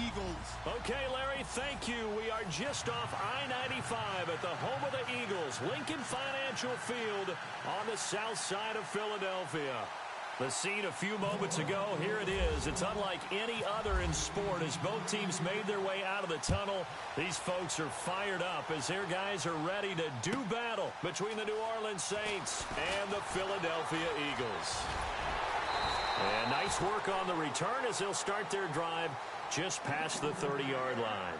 Eagles. Okay, Larry, thank you. We are just off I-95 at the home of the Eagles, Lincoln Financial Field on the south side of Philadelphia. The scene a few moments ago, here it is. It's unlike any other in sport as both teams made their way out of the tunnel. These folks are fired up as their guys are ready to do battle between the New Orleans Saints and the Philadelphia Eagles. And nice work on the return as they'll start their drive just past the 30-yard line.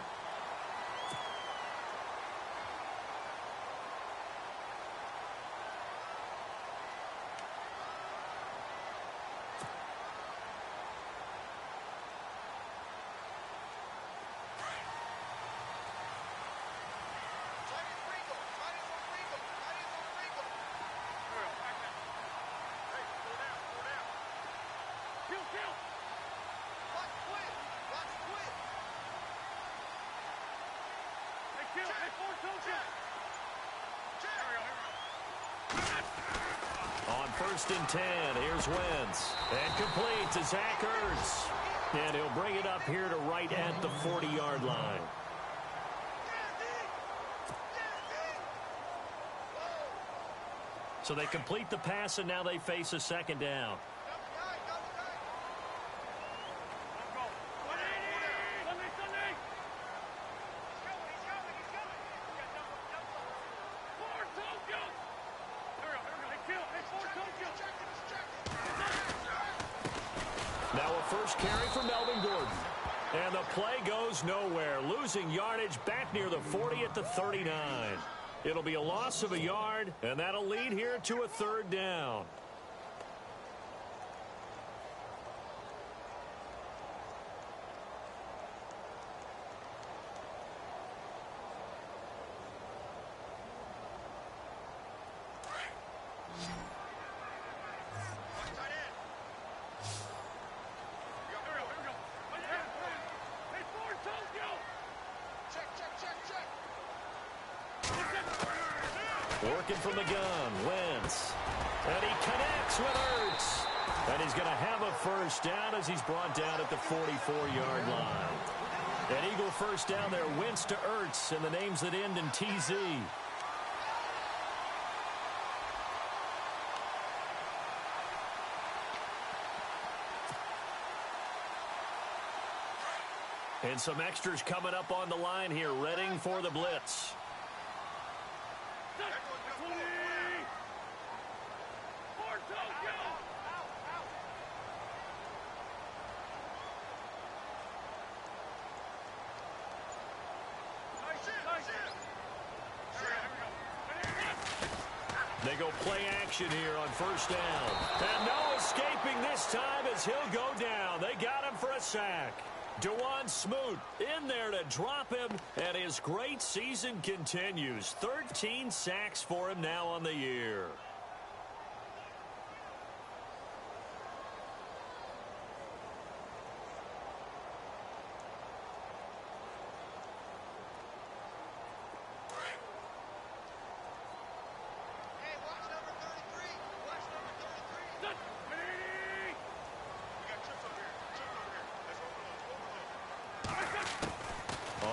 On 1st and 10, here's Wentz. And complete to Zach Ertz. And he'll bring it up here to right at the 40-yard line. So they complete the pass, and now they face a second down. Now a first carry for Melvin Gordon. And the play goes nowhere. Losing yardage back near the 40 at the 39. It'll be a loss of a yard, and that'll lead here to a third down. Working from the gun, Wentz. And he connects with Ertz. And he's going to have a first down as he's brought down at the 44-yard line. An Eagle first down there, Wentz to Ertz, and the names that end in TZ. And some extras coming up on the line here, readying for the blitz. They go play action here on first down. And no escaping this time as he'll go down. They got him for a sack. Dewan Smoot in there to drop him, and his great season continues. 13 sacks for him now on the year.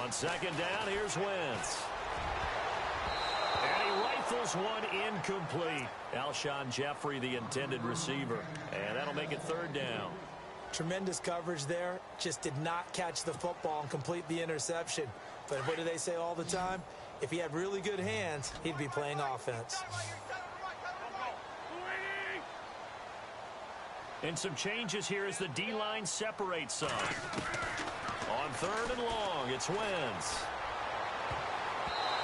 On second down, here's Wentz. And he rifles one incomplete. Alshon Jeffrey, the intended receiver. And that'll make it third down. Tremendous coverage there. Just did not catch the football and complete the interception. But what do they say all the time? If he had really good hands, he'd be playing offense. And some changes here as the D-line separates some. On third and long, it's Wentz.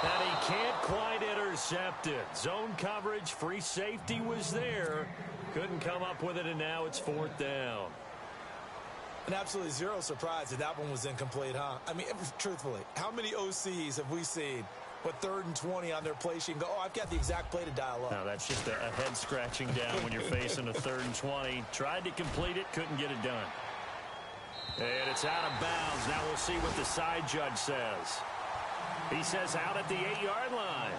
And he can't quite intercept it. Zone coverage, free safety was there. Couldn't come up with it, and now it's fourth down. And absolutely zero surprise that that one was incomplete, huh? I mean, truthfully, how many OCs have we seen with 3rd and 20 on their play sheet and go, oh, I've got the exact play to dial up? No, that's just a head scratching down when you're facing a 3rd and 20. Tried to complete it, couldn't get it done. And it's out of bounds. Now we'll see what the side judge says. He says out at the 8-yard line.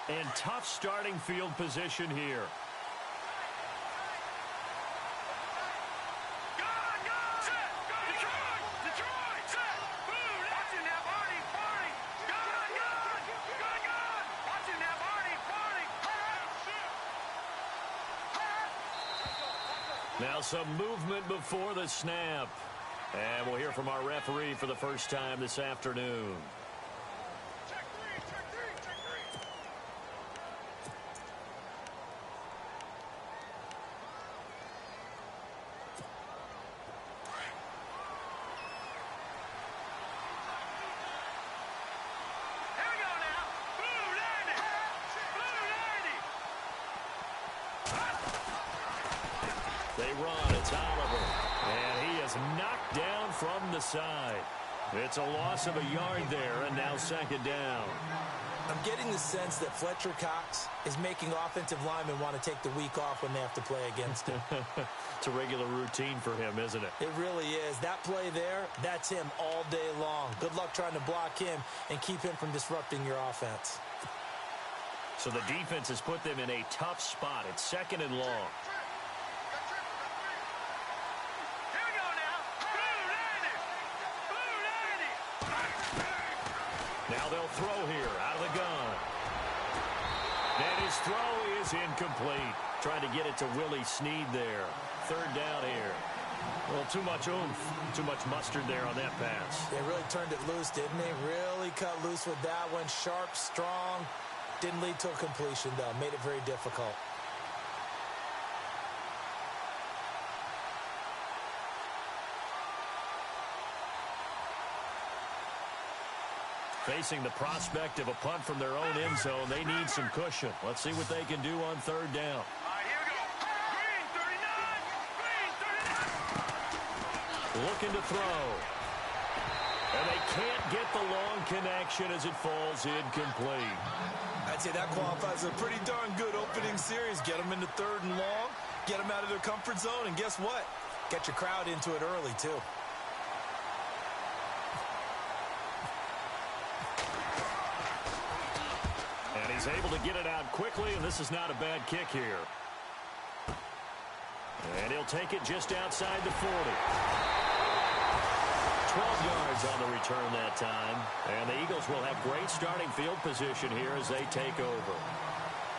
And tough starting field position here. Now some movement before the snap. And we'll hear from our referee for the first time this afternoon. They run. It's Oliver. And he is knocked down from the side. It's a loss of a yard there, and now second down. I'm getting the sense that Fletcher Cox is making offensive linemen want to take the week off when they have to play against him. It's a regular routine for him, isn't it? It really is. That play there, that's him all day long. Good luck trying to block him and keep him from disrupting your offense. So the defense has put them in a tough spot. It's second and long. Now they'll throw here out of the gun. And his throw is incomplete. Trying to get it to Willie Snead there. Third down here. Well, too much oomph, too much mustard there on that pass. They really turned it loose, didn't they? Really cut loose with that one. Sharp, strong. Didn't lead to a completion, though. Made it very difficult. Facing the prospect of a punt from their own end zone, they need some cushion. Let's see what they can do on third down. All right, here we go. Green, 39. Green, 39. Looking to throw. And they can't get the long connection as it falls incomplete. I'd say that qualifies a pretty darn good opening series. Get them into third and long, get them out of their comfort zone, and guess what? Get your crowd into it early, too. And he's able to get it out quickly, and this is not a bad kick here. And he'll take it just outside the 40. 12 yards on the return that time. And the Eagles will have great starting field position here as they take over.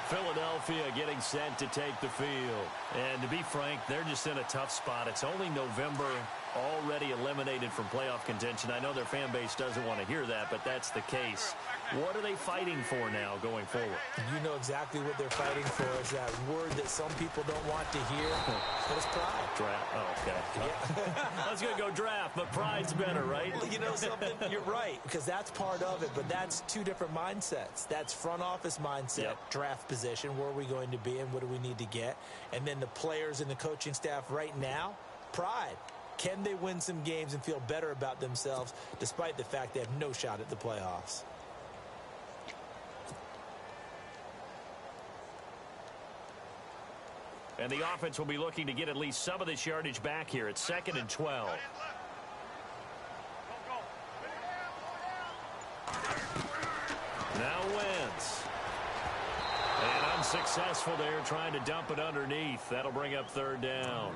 Philadelphia getting set to take the field. And to be frank, they're just in a tough spot. It's only November, already eliminated from playoff contention. I know their fan base doesn't want to hear that, but that's the case. What are they fighting for now going forward? You know exactly what they're fighting for. Is that word that some people don't want to hear. But it's pride. Draft. Oh, okay. Yeah. I was going to go draft, but pride's better, right? Well, you know something? You're right, because that's part of it, but that's two different mindsets. That's front office mindset, draft position, where are we going to be and what do we need to get? And then the players and the coaching staff right now, pride. Can they win some games and feel better about themselves despite the fact they have no shot at the playoffs? And the offense will be looking to get at least some of this yardage back here. It's second and 12. Now Wentz. And unsuccessful there, trying to dump it underneath. That'll bring up third down.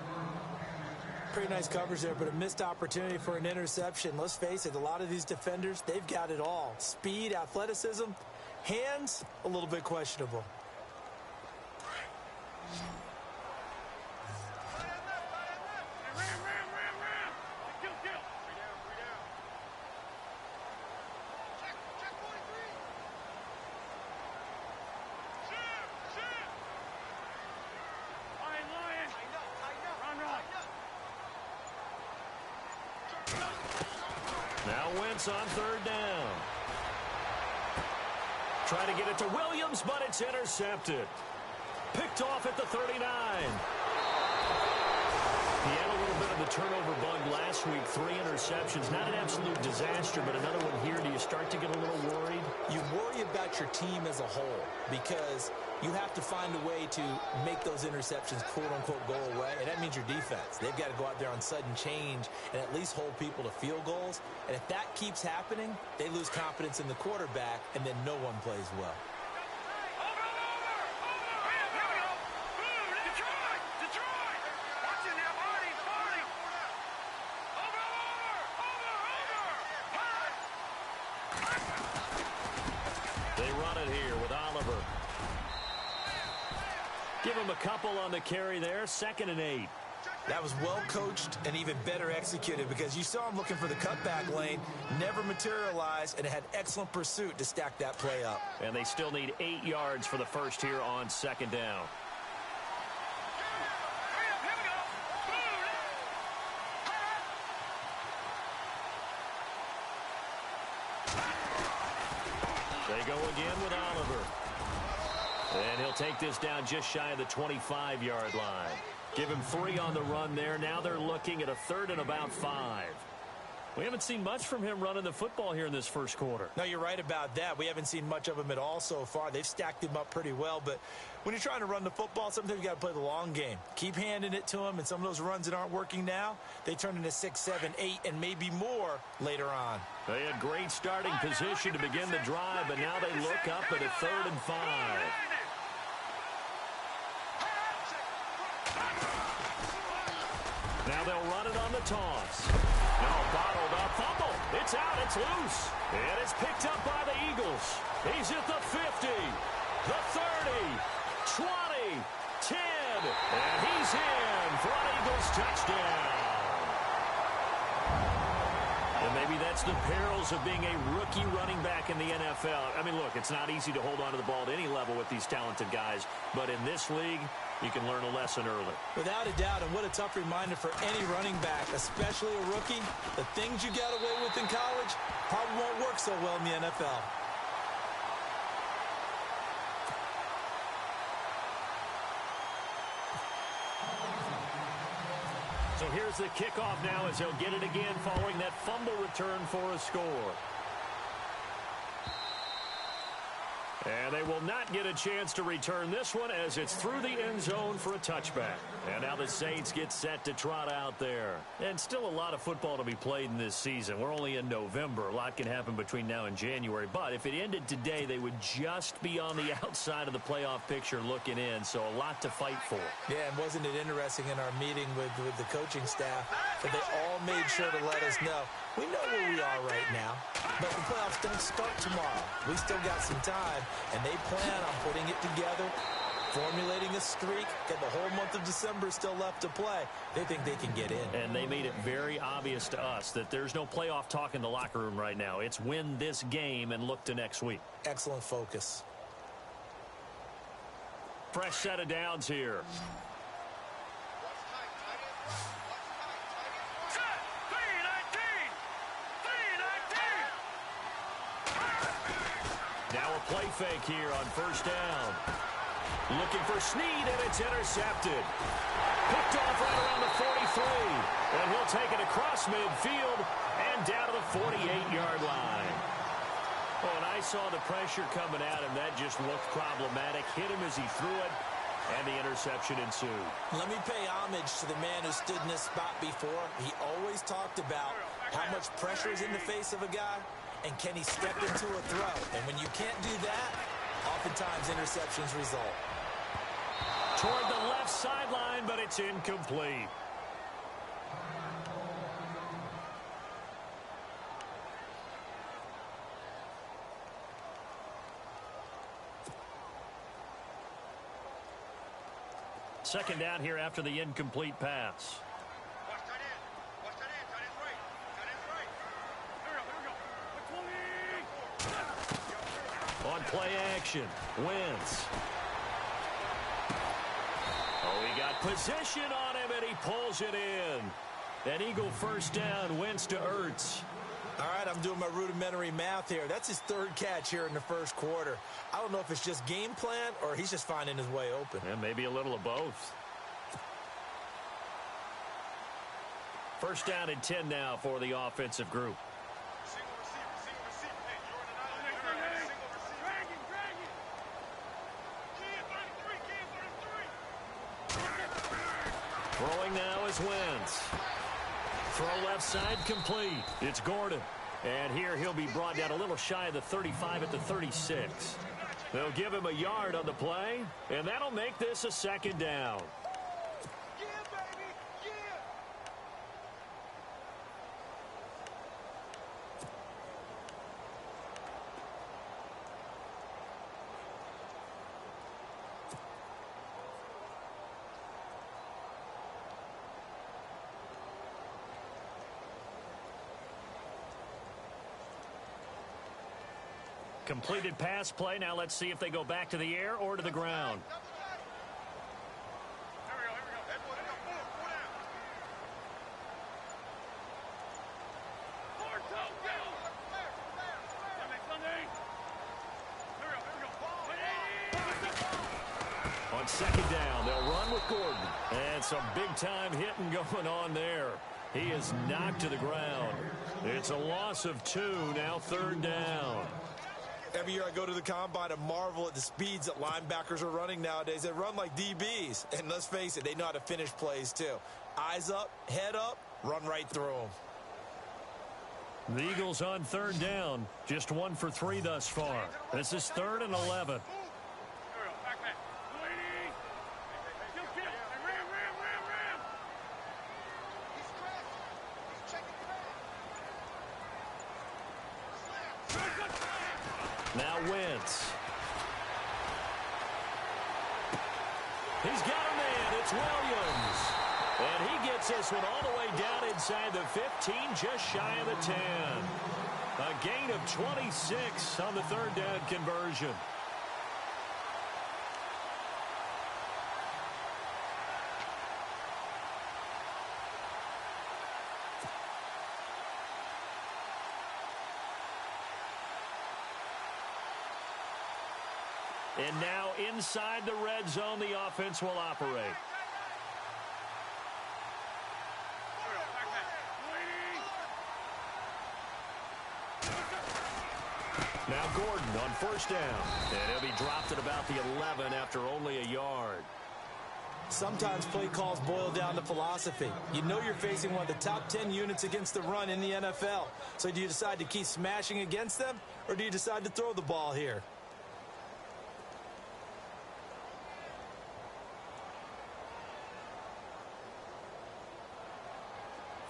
Pretty nice coverage there, but a missed opportunity for an interception. Let's face it, a lot of these defenders, they've got it all. Speed, athleticism, hands, a little bit questionable. Now Wentz on third down. Try to get it to Williams, but it's intercepted. Picked off at the 39. He had a little bit of the turnover bug last week. 3 interceptions. Not an absolute disaster, but another one here. Do you start to get a little worried? You worry about your team as a whole because you have to find a way to make those interceptions, quote-unquote, go away, and that means your defense. They've got to go out there on sudden change and at least hold people to field goals, and if that keeps happening, they lose confidence in the quarterback, and then no one plays well. it here with Oliver. Give him a couple on the carry there. 2nd and 8. That was well coached and even better executed because you saw him looking for the cutback lane, never materialized, and had excellent pursuit to stack that play up. And they still need 8 yards for the first here on 2nd down. They go again with Oliver. And he'll take this down just shy of the 25-yard line. Give him 3 on the run there. Now they're looking at a 3rd and about 5. We haven't seen much from him running the football here in this first quarter. No, you're right about that. We haven't seen much of him at all so far. They've stacked him up pretty well. But when you're trying to run the football, sometimes you got to play the long game. Keep handing it to him, and some of those runs that aren't working now, they turn into 6, 7, 8, and maybe more later on. They had great starting position to begin the drive, but now they look up at a 3rd and 5. Now they'll run it on the toss. No, bottled up. Fumble. It's out. It's loose. And it's picked up by the Eagles. He's at the 50, the 30, 20, 10. And he's in for an Eagles touchdown. And maybe that's the perils of being a rookie running back in the NFL. I mean, look, it's not easy to hold on to the ball at any level with these talented guys. But in this league, you can learn a lesson early. Without a doubt, and what a tough reminder for any running back, especially a rookie. The things you got away with in college probably won't work so well in the NFL. So here's the kickoff now as he'll get it again following that fumble return for a score. And they will not get a chance to return this one as it's through the end zone for a touchback. And now the Saints get set to trot out there. And still a lot of football to be played in this season. We're only in November. A lot can happen between now and January. But if it ended today, they would just be on the outside of the playoff picture looking in. So a lot to fight for. Yeah, and wasn't it interesting in our meeting with the coaching staff that they all made sure to let us know, we know where we are right now, but the playoffs don't start tomorrow. We still got some time, and they plan on putting it together, formulating a streak, and the whole month of December still left to play. They think they can get in. And they made it very obvious to us that there's no playoff talk in the locker room right now. It's win this game and look to next week. Excellent focus. Fresh set of downs here. Now a play fake here on first down. Looking for Snead, and it's intercepted. Picked off right around the 43. And he'll take it across midfield and down to the 48-yard line. Oh, and I saw the pressure coming at him. That just looked problematic. Hit him as he threw it, and the interception ensued. Let me pay homage to the man who stood in this spot before. He always talked about how much pressure is in the face of a guy, and can he step into a throw? And when you can't do that, oftentimes interceptions result. Toward the left sideline, but it's incomplete. Second down here after the incomplete pass. On play action, Wentz. Oh, he got position on him, and he pulls it in. An Eagle first down, Wentz to Ertz. All right, I'm doing my rudimentary math here. That's his third catch here in the first quarter. I don't know if it's just game plan or he's just finding his way open. And maybe a little of both. First down and 10 now for the offensive group. Throwing now is Wentz. Throw left side complete. It's Gordon. And here he'll be brought down a little shy of the 35 at the 36. They'll give him a yard on the play, and that'll make this a second down. completed pass play. Now let's see if they go back to the air or to the ground. On second down, they'll run with Gordon. And some big-time hitting going on there. He is knocked to the ground. It's a loss of 2, now third down. Every year I go to the combine and marvel at the speeds that linebackers are running nowadays. They run like DBs. And let's face it, they know how to finish plays too. Eyes up, head up, run right through them. The Eagles on third down. Just 1 for 3 thus far. This is 3rd and 11. Now Wentz. He's got a man. It's Williams. And he gets this one all the way down inside the 15, just shy of the 10. A gain of 26 on the third down conversion. And now inside the red zone, the offense will operate. Now Gordon on first down. And he'll be dropped at about the 11 after only a yard. Sometimes play calls boil down to philosophy. You know you're facing one of the top 10 units against the run in the NFL. So do you decide to keep smashing against them, or do you decide to throw the ball here?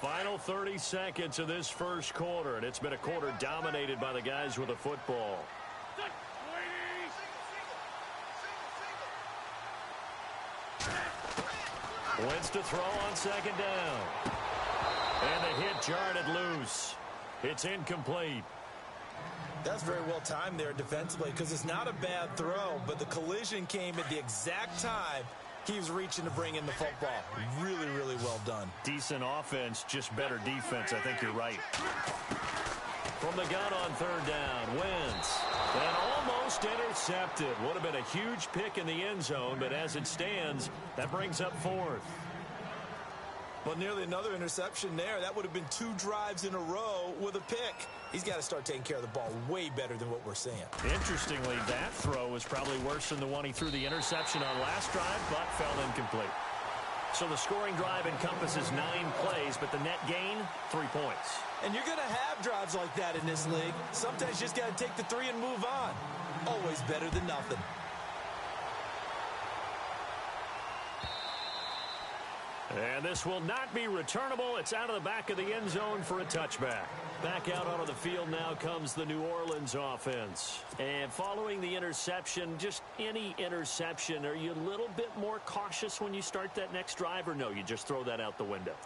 Final 30 seconds of this first quarter, and it's been a quarter dominated by the guys with the football. Wentz to throw on second down. And the hit jarred it loose. It's incomplete. That's very well timed there defensively, because it's not a bad throw, but the collision came at the exact time he was reaching to bring in the football. Really, really well done. Decent offense, just better defense. I think you're right. From the gun on third down, Wentz. And almost intercepted. Would have been a huge pick in the end zone, but as it stands, that brings up 4th. Well, nearly another interception there. That would have been 2 drives in a row with a pick. He's got to start taking care of the ball way better than what we're seeing. Interestingly, that throw was probably worse than the one he threw the interception on last drive, but fell incomplete. So the scoring drive encompasses 9 plays, but the net gain, 3 points. And you're going to have drives like that in this league. Sometimes you just got to take the 3 and move on. Always better than nothing. And this will not be returnable. It's out of the back of the end zone for a touchback. Back out onto the field now comes the New Orleans offense. And following the interception, just any interception, are you a little bit more cautious when you start that next drive, or no, you just throw that out the window?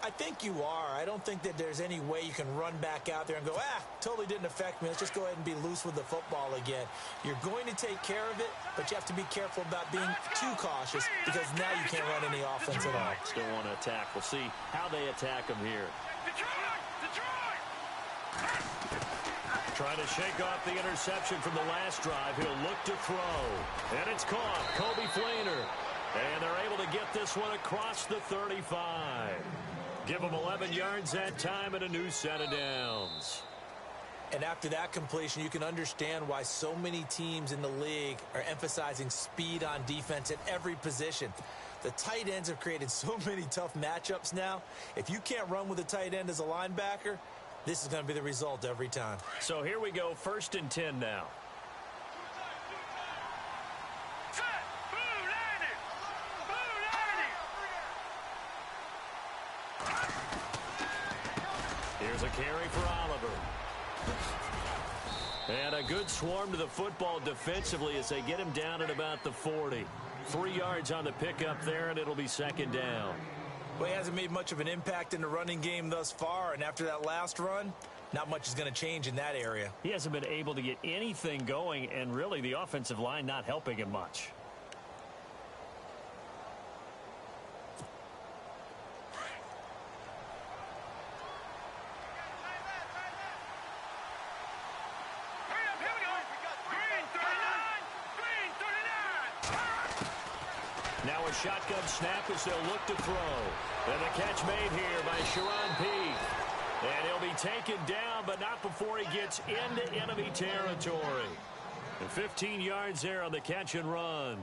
I think you are. I don't think that there's any way you can run back out there and go, totally didn't affect me. Let's just go ahead and be loose with the football again. You're going to take care of it, but you have to be careful about being too cautious, because now you can't run any offense at all. Still want to attack. We'll see how they attack them here. Trying to shake off the interception from the last drive. He'll look to throw. And it's caught. Kobe Flainer. And they're able to get this one across the 35. Give them 11 yards that time and a new set of downs. And after that completion, you can understand why so many teams in the league are emphasizing speed on defense at every position. The tight ends have created so many tough matchups now. If you can't run with a tight end as a linebacker, this is going to be the result every time. So here we go, 1st and 10 now. Here's a carry for Oliver. And a good swarm to the football defensively as they get him down at about the 40. 3 yards on the pickup there, and it'll be second down. Well, he hasn't made much of an impact in the running game thus far, and after that last run, Not much is going to change in that area. He hasn't been able to get anything going, and really the offensive line not helping him much. Now a shotgun snap as they'll look to throw. And the catch made here by Sharon Peake. And he'll be taken down, but not before he gets into enemy territory. And 15 yards there on the catch and run.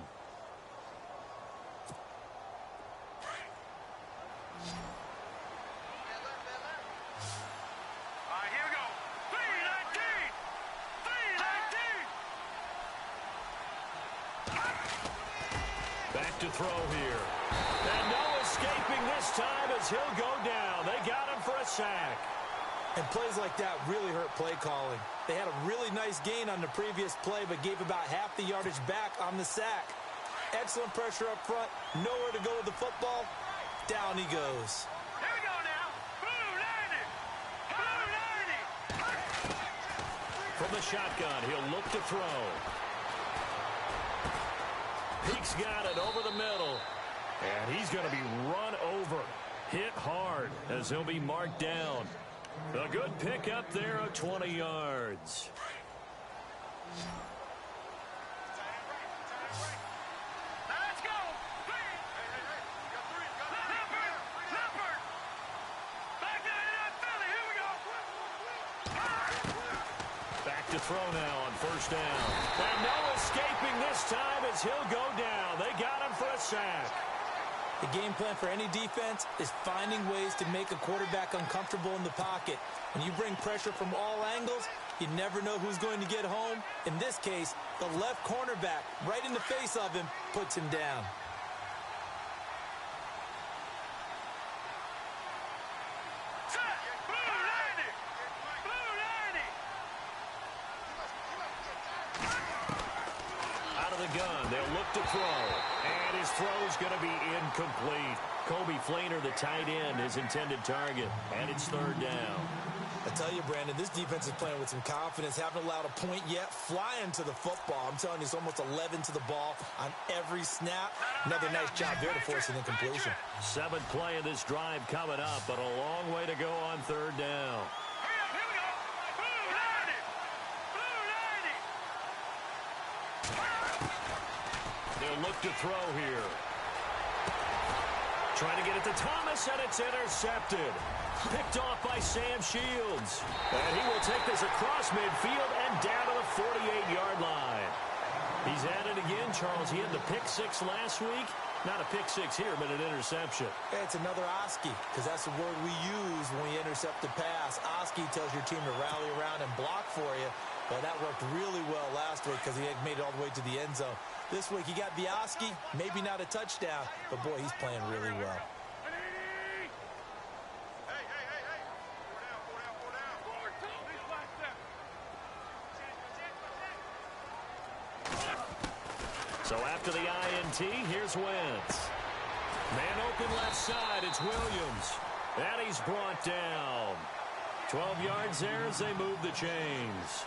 Here we go. 3-19. Back to throw here. And no escaping this time as he'll go down. They got him for a sack. And plays like that really hurt play calling. They had a really nice gain on the previous play, but gave about half the yardage back on the sack. Excellent pressure up front. Nowhere to go with the football. Down he goes. Here we go now. Blue 90. From the shotgun, he'll look to throw. Peake's got it over the middle. And he's going to be run over. Hit hard as he'll be marked down. A good pickup there of 20 yards. Let's go. Leopard. Back nine in that Philly. Here we go. Back to throw now on first down. And no escaping this time as he'll go down. They got him for a sack. The game plan for any defense is finding ways to make a quarterback uncomfortable in the pocket. When you bring pressure from all angles, you never know who's going to get home. In this case, the left cornerback, right in the face of him, puts him down. Set. Blue 90. Out of the gun, they'll look to throw. And his throw's going to be incomplete. Kobe Fleener, the tight end, his intended target. And it's third down. I tell you, Brandon, this defense is playing with some confidence. Haven't allowed a point yet. Flying to the football. I'm telling you, it's almost 11 to the ball on every snap. Another nice job there to force an incompletion. Seventh play of this drive coming up, but a long way to go on third down. Here we go. Blue 90. They'll look to throw here. Trying to get it to Thomas, and it's intercepted. Picked off by Sam Shields. And he will take this across midfield and down to the 48-yard line. He's at it again, Charles. He had the pick six last week. Not a pick six here, but an interception. It's another Oski, because that's the word we use when we intercept a pass. Oski tells your team to rally around and block for you. But that worked really well last week because he had made it all the way to the end zone. This week he got the Oski, maybe not a touchdown, but boy, he's playing really well. So after the INT, here's Wentz. Man open left side, it's Williams. And he's brought down. 12 yards there as they move the chains.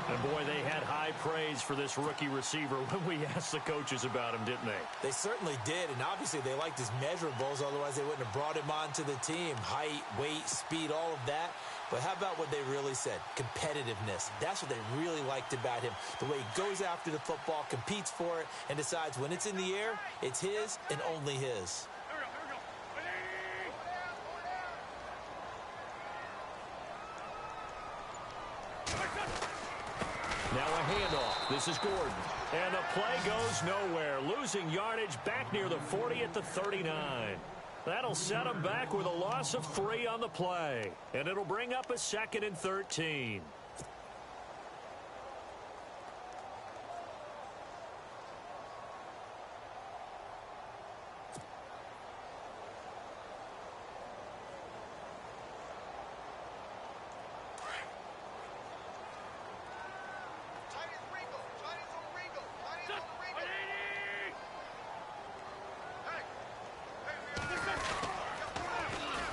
And boy, they had high praise for this rookie receiver when we asked the coaches about him, didn't they? They certainly did, and obviously they liked his measurables, otherwise they wouldn't have brought him onto the team. Height, weight, speed, all of that. But how about what they really said? Competitiveness. That's what they really liked about him. The way he goes after the football, competes for it, and decides when it's in the air, it's his and only his. Now a handoff. This is Gordon. And the play goes nowhere. Losing yardage back near the 40 at the 39. That'll set them back with a loss of 3 on the play. And it'll bring up a 2nd and 13.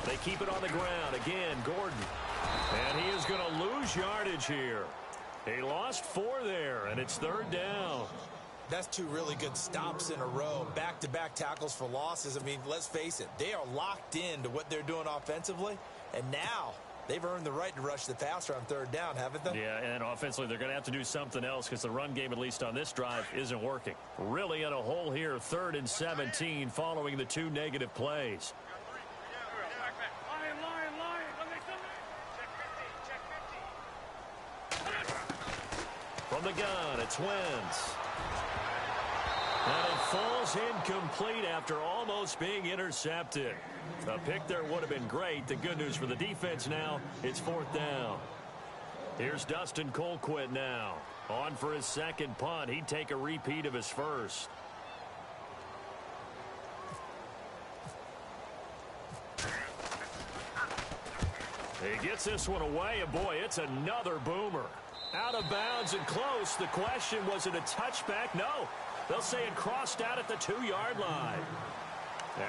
They keep it on the ground. Again, Gordon. And he is going to lose yardage here. He lost 4 there, and it's 3rd down. That's 2 really good stops in a row. Back-to-back tackles for losses. I mean, let's face it, they are locked into what they're doing offensively. And now they've earned the right to rush the passer on 3rd down, haven't they? Yeah, and offensively, they're going to have to do something else because the run game, at least on this drive, isn't working. Really in a hole here, 3rd and 17 following the 2 negative plays. From the gun, it's Wentz. And it falls incomplete after almost being intercepted. A pick there would have been great. The good news for the defense now, it's 4th down. Here's Dustin Colquitt now. On for his 2nd punt. He'd take a repeat of his 1st. He gets this one away, and boy, it's another boomer. Out of bounds and close. The question, was it a touchback? No. They'll say it crossed out at the 2-yard line.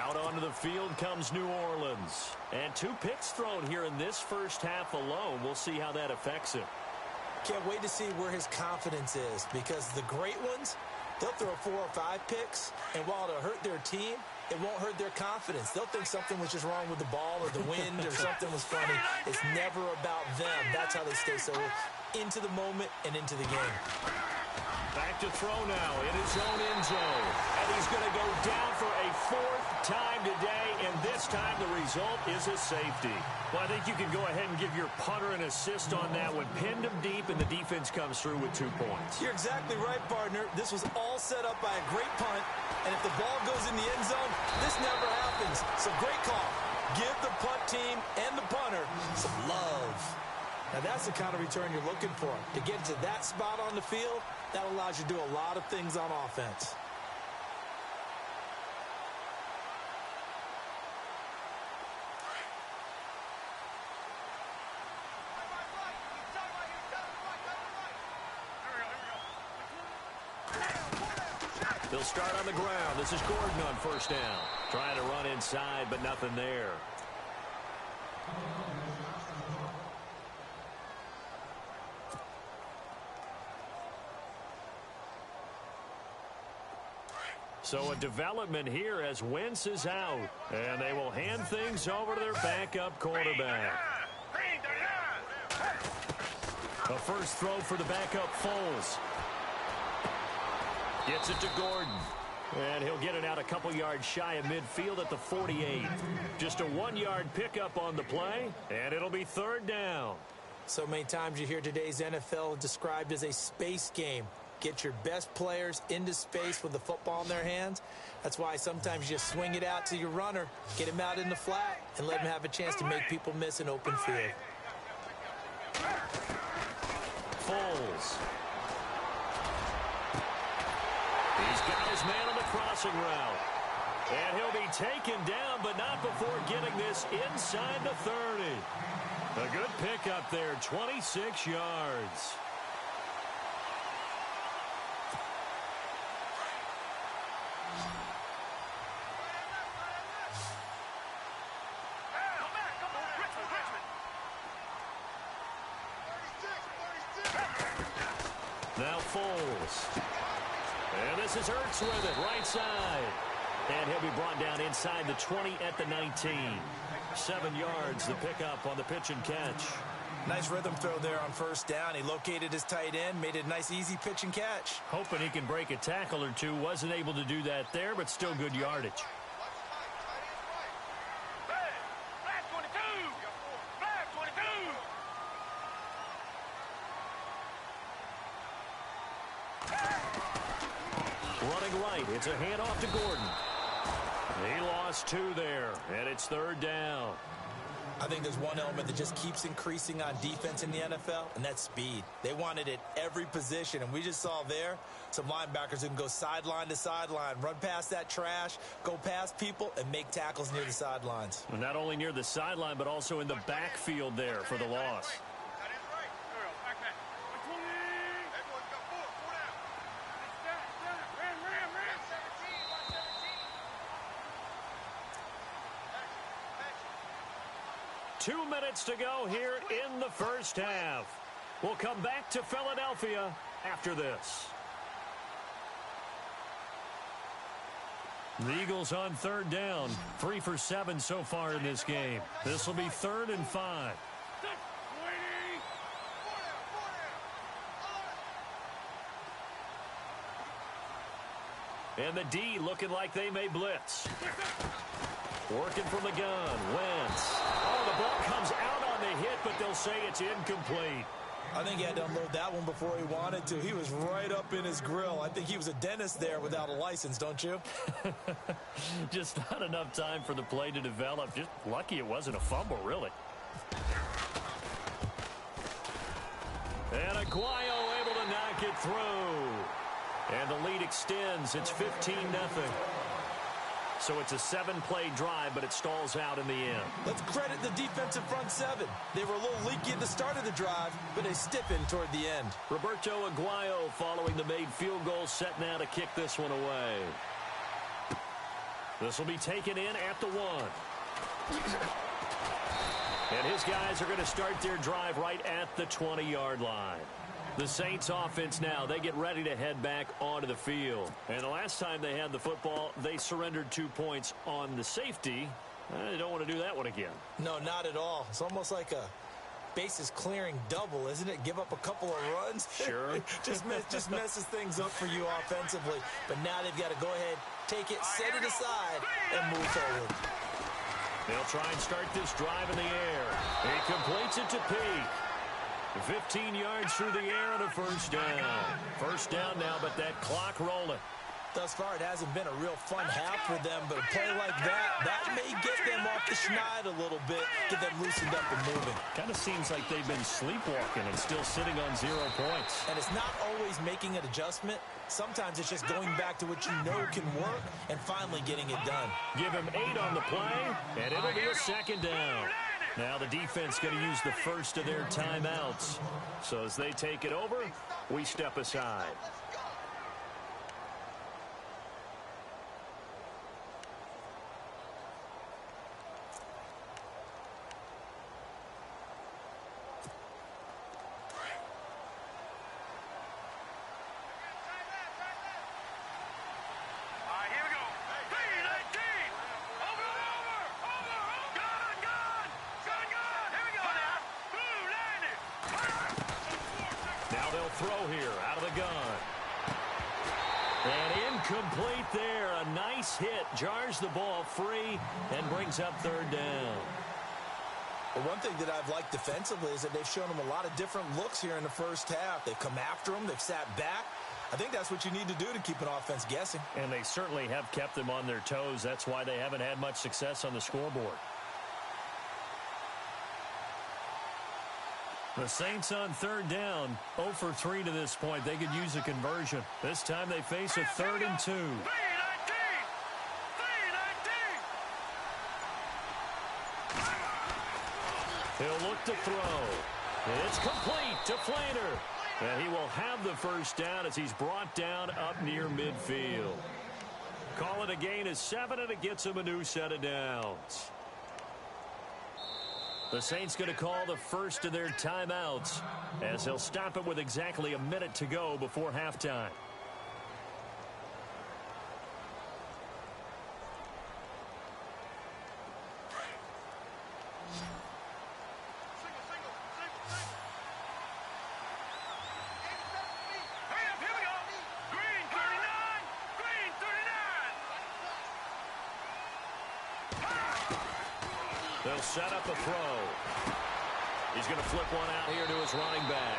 Out onto the field comes New Orleans. And 2 picks thrown here in this first half alone. We'll see how that affects him. Can't wait to see where his confidence is, because the great ones, they'll throw 4 or 5 picks, and while it'll hurt their team, it won't hurt their confidence. They'll think something was just wrong with the ball or the wind or something was funny. It's never about them. That's how they stay so into the moment and into the game. Back to throw now in his own end zone. And he's going to go down for a 4th time today, and this time the result is a safety. Well, I think you can go ahead and give your punter an assist on that one. Pinned him deep, and the defense comes through with 2 points. You're exactly right, partner. This was all set up by a great punt, and if the ball goes in the end zone, this never happens. So great call. Give the punt team and the punter some love. Now, that's the kind of return you're looking for. To get to that spot on the field, that allows you to do a lot of things on offense. They'll start on the ground. This is Gordon on 1st down. Trying to run inside, but nothing there. So a development here as Wentz is out. And they will hand things over to their backup quarterback. A first throw for the backup Foles. Gets it to Gordon. And he'll get it out a couple yards shy of midfield at the 48. Just a 1-yard pickup on the play, and it'll be 3rd down. So many times you hear today's NFL described as a space game. Get your best players into space with the football in their hands. That's why sometimes you just swing it out to your runner, get him out in the flat, and let him have a chance to make people miss an open field. Foles. He's got his man on the crossing route. And he'll be taken down, but not before getting this inside the 30. A good pickup there, 26 yards. Now Foles. And this is Ertz with it, right side. And he'll be brought down inside the 20 at the 19. 7 yards, the pickup on the pitch and catch. Nice rhythm throw there on 1st down. He located his tight end, made it a nice, easy pitch and catch. Hoping he can break a tackle or two. Wasn't able to do that there, but still good yardage. Running right, it's a handoff to Gordon. He lost 2 there, and it's 3rd down. I think there's one element that just keeps increasing on defense in the NFL, and that's speed. They want it at every position, and we just saw there some linebackers who can go sideline to sideline, run past that trash, go past people, and make tackles near the sidelines. And not only near the sideline, but also in the backfield there for the loss. 2 minutes to go here in the first half. We'll come back to Philadelphia after this. The Eagles on third down. 3 for 7 so far in this game. This will be 3rd and 5. And the D looking like they may blitz. Working from the gun. Wentz. Oh, the ball comes out on the hit, but they'll say it's incomplete. I think he had to unload that one before he wanted to. He was right up in his grill. I think he was a dentist there without a license, don't you? Just not enough time for the play to develop. Just lucky it wasn't a fumble, really. And Aguayo able to knock it through. And the lead extends. It's 15-0. So it's a 7-play drive, but it stalls out in the end. Let's credit the defensive front seven. They were a little leaky at the start of the drive, but they stiffened toward the end. Roberto Aguayo following the made field goal, set now to kick this one away. This will be taken in at the 1. And his guys are going to start their drive right at the 20-yard line. The Saints offense now, they get ready to head back onto the field. And the last time they had the football, they surrendered 2 points on the safety. They don't want to do that one again. No, not at all. It's almost like a bases clearing double, isn't it? Give up a couple of runs. Sure. just messes things up for you offensively. But now they've got to go ahead, take it, set it aside, and move forward. They'll try and start this drive in the air. He completes it to Peake. 15 yards through the air and a first down. First down now, but that clock rolling. Thus far, it hasn't been a real fun half for them, but a play like that may get them off the schneid a little bit, get them loosened up and moving. Kind of seems like they've been sleepwalking and still sitting on 0 points. And it's not always making an adjustment. Sometimes it's just going back to what you know can work and finally getting it done. Give him 8 on the play, and it'll be a second down. Now the defense going to use the first of their timeouts. So as they take it over, we step aside. Throw here out of the gun. And incomplete there. A nice hit. Jars the ball free and brings up third down. Well, one thing that I've liked defensively is that they've shown them a lot of different looks here in the first half. They've come after them. They've sat back. I think that's what you need to do to keep an offense guessing. And they certainly have kept them on their toes. That's why they haven't had much success on the scoreboard. The Saints on third down, 0 for 3 to this point. They could use a conversion. This time they face a 3rd and 2. He'll look to throw. It's complete to Flater. And he will have the first down as he's brought down up near midfield. Call it a gain of 7, and it gets him a new set of downs. The Saints going to call the first of their timeouts as they'll stop it with exactly a minute to go before halftime. They'll set up a throw. He's going to flip one out here to his running back.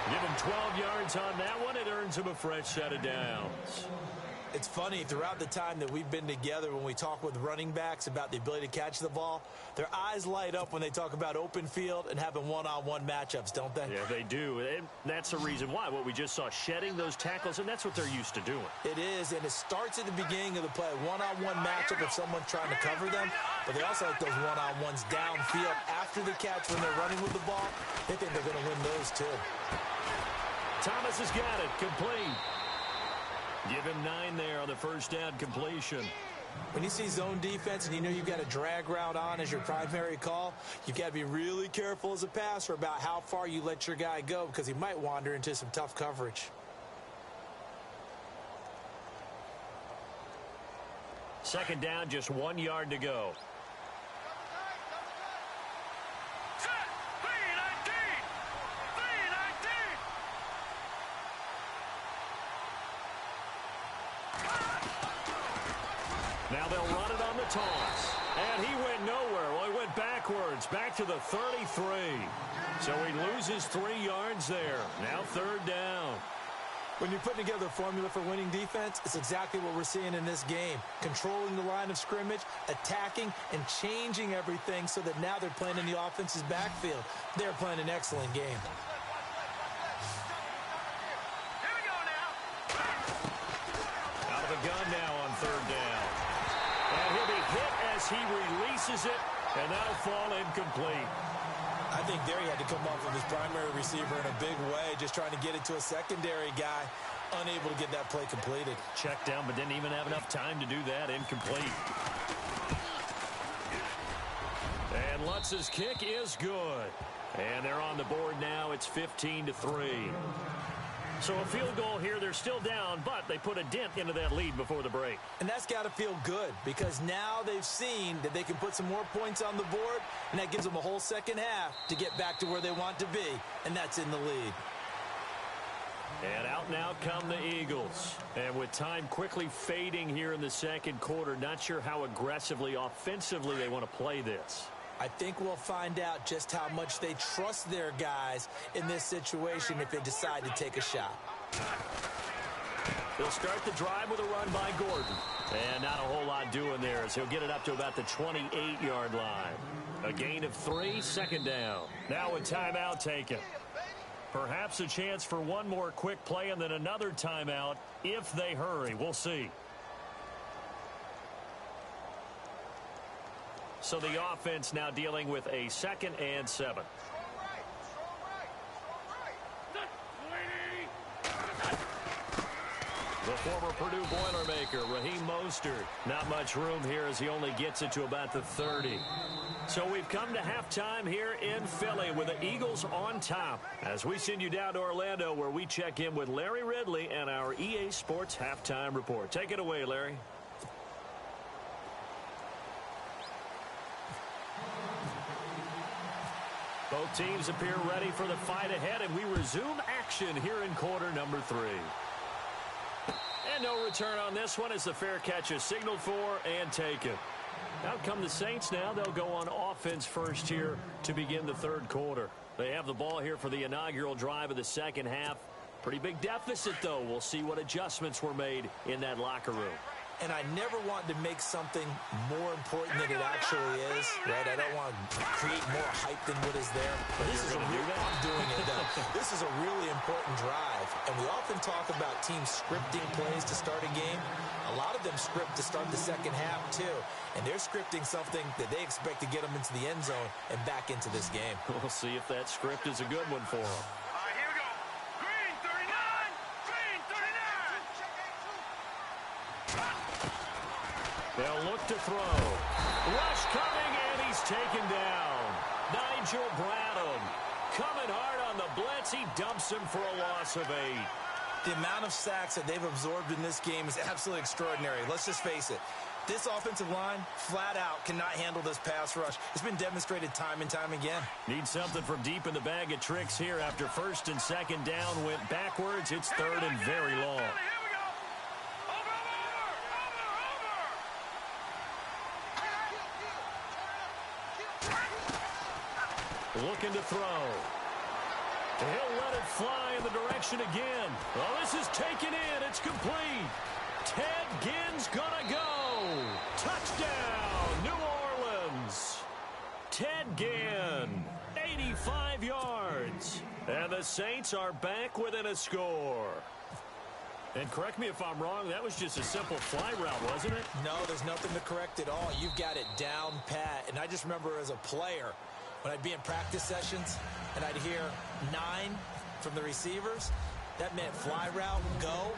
Give him 12 yards on that one. It earns him a fresh set of downs. It's funny, throughout the time that we've been together, when we talk with running backs about the ability to catch the ball, their eyes light up when they talk about open field and having one-on-one matchups, don't they? Yeah, they do. And that's the reason why. What we just saw, shedding those tackles, and that's what they're used to doing. It is, and it starts at the beginning of the play. One-on-one matchup if someone's trying to cover them, but they also like those one-on-ones downfield after the catch when they're running with the ball. They think they're going to win those, too. Thomas has got it. Complete. Give him 9 there on the first down completion. When you see zone defense and you know you've got a drag route on as your primary call, you've got to be really careful as a passer about how far you let your guy go because he might wander into some tough coverage. Second down, just 1 yard to go. Now they'll run it on the toss. And he went nowhere. Well, he went backwards, back to the 33. So he loses 3 yards there. Now third down. When you're putting together a formula for winning defense, it's exactly what we're seeing in this game. Controlling the line of scrimmage, attacking, and changing everything so that now they're playing in the offense's backfield. They're playing an excellent game. Here we go now. Out of the gun now on third down. And he'll be hit as he releases it, and that'll fall incomplete. I think there he had to come off of his primary receiver in a big way, just trying to get it to a secondary guy, unable to get that play completed. Checked down, but didn't even have enough time to do that. Incomplete. And Lutz's kick is good. And they're on the board now. It's 15-3. So a field goal here. They're still down, but they put a dent into that lead before the break. And that's got to feel good because now they've seen that they can put some more points on the board, and that gives them a whole second half to get back to where they want to be, and that's in the lead. And out now come the Eagles. And with time quickly fading here in the second quarter, not sure how aggressively, offensively they want to play this. I think we'll find out just how much they trust their guys in this situation if they decide to take a shot. They'll start the drive with a run by Gordon. And not a whole lot doing there as he'll get it up to about the 28-yard line. A gain of 3, second down. Now a timeout taken. Perhaps a chance for one more quick play and then another timeout if they hurry. We'll see. So the offense now dealing with a 2nd and 7. The former Purdue Boilermaker, Raheem Mostert. Not much room here as he only gets it to about the 30. So we've come to halftime here in Philly with the Eagles on top as we send you down to Orlando where we check in with Larry Ridley and our EA Sports Halftime Report. Take it away, Larry. Both teams appear ready for the fight ahead, and we resume action here in quarter number 3. And no return on this one as the fair catch is signaled for and taken. Out come the Saints now. They'll go on offense first here to begin the third quarter. They have the ball here for the inaugural drive of the second half. Pretty big deficit, though. We'll see what adjustments were made in that locker room. And I never want to make something more important than it actually is, right? I don't want to create more hype than what is there. But this is a real, I'm doing it, though. This is a really important drive. And we often talk about teams scripting plays to start a game. A lot of them script to start the second half, too. And they're scripting something that they expect to get them into the end zone and back into this game. We'll see if that script is a good one for them. Here we go. Green 39. Green 39. They'll look to throw. Rush coming, and he's taken down. Nigel Bradham coming hard on the blitz. He dumps him for a loss of 8. The amount of sacks that they've absorbed in this game is absolutely extraordinary. Let's just face it. This offensive line, flat out, cannot handle this pass rush. It's been demonstrated time and time again. Need something from deep in the bag of tricks here after first and second down went backwards. It's third and very long. Looking to throw. He'll let it fly in the direction again. Well, this is taken in. It's complete. Ted Ginn's gonna go. Touchdown, New Orleans. Ted Ginn, 85 yards. And the Saints are back within a score. And correct me if I'm wrong, that was just a simple fly route, wasn't it? No, there's nothing to correct at all. You've got it down pat. And I just remember as a player, when I'd be in practice sessions and I'd hear 9 from the receivers, that meant fly route, go,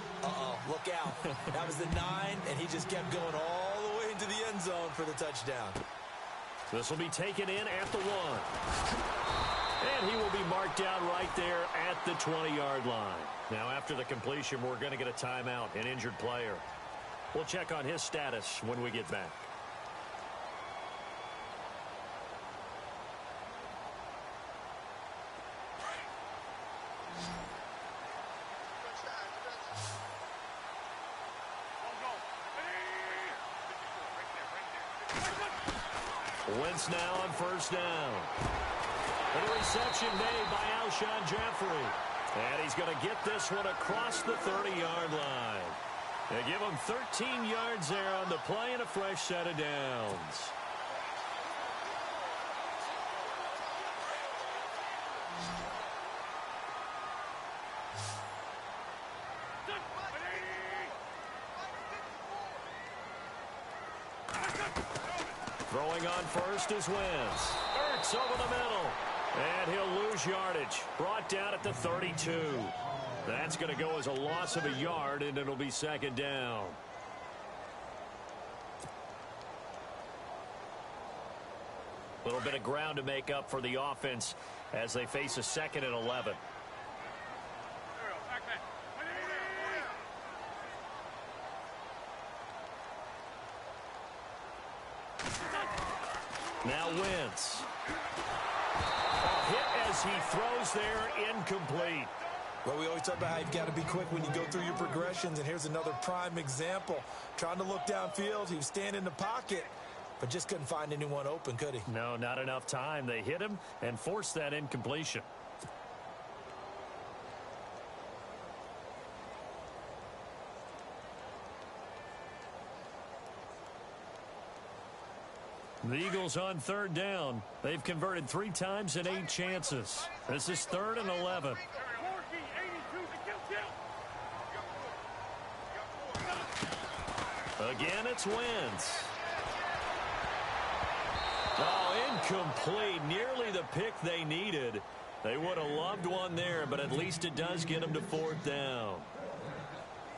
look out. That was the 9, and he just kept going all the way into the end zone for the touchdown. This will be taken in at the 1. And he will be marked down right there at the 20-yard line. Now, after the completion, we're going to get a timeout, an injured player. We'll check on his status when we get back. Wentz now on first down. And a reception made by Alshon Jeffrey. And he's going to get this one across the 30-yard line. They give him 13 yards there on the play and a fresh set of downs. Throwing on first is Wentz. Ertz over the middle. And he'll lose yardage. Brought down at the 32. That's going to go as a loss of a yard, and it'll be second down. A little bit of ground to make up for the offense as they face a 2nd and 11. Now Wentz. A hit as he throws there, incomplete. Well, we always talk about how you've got to be quick when you go through your progressions, and here's another prime example. Trying to look downfield, he was standing in the pocket, but just couldn't find anyone open, could he? No, not enough time. They hit him and forced that incompletion. The Eagles on third down. They've converted 3 times in 8 chances. This is 3rd and 11. Again, it's Wentz. Oh, incomplete. Nearly the pick they needed. They would have loved one there, but at least it does get them to 4th down.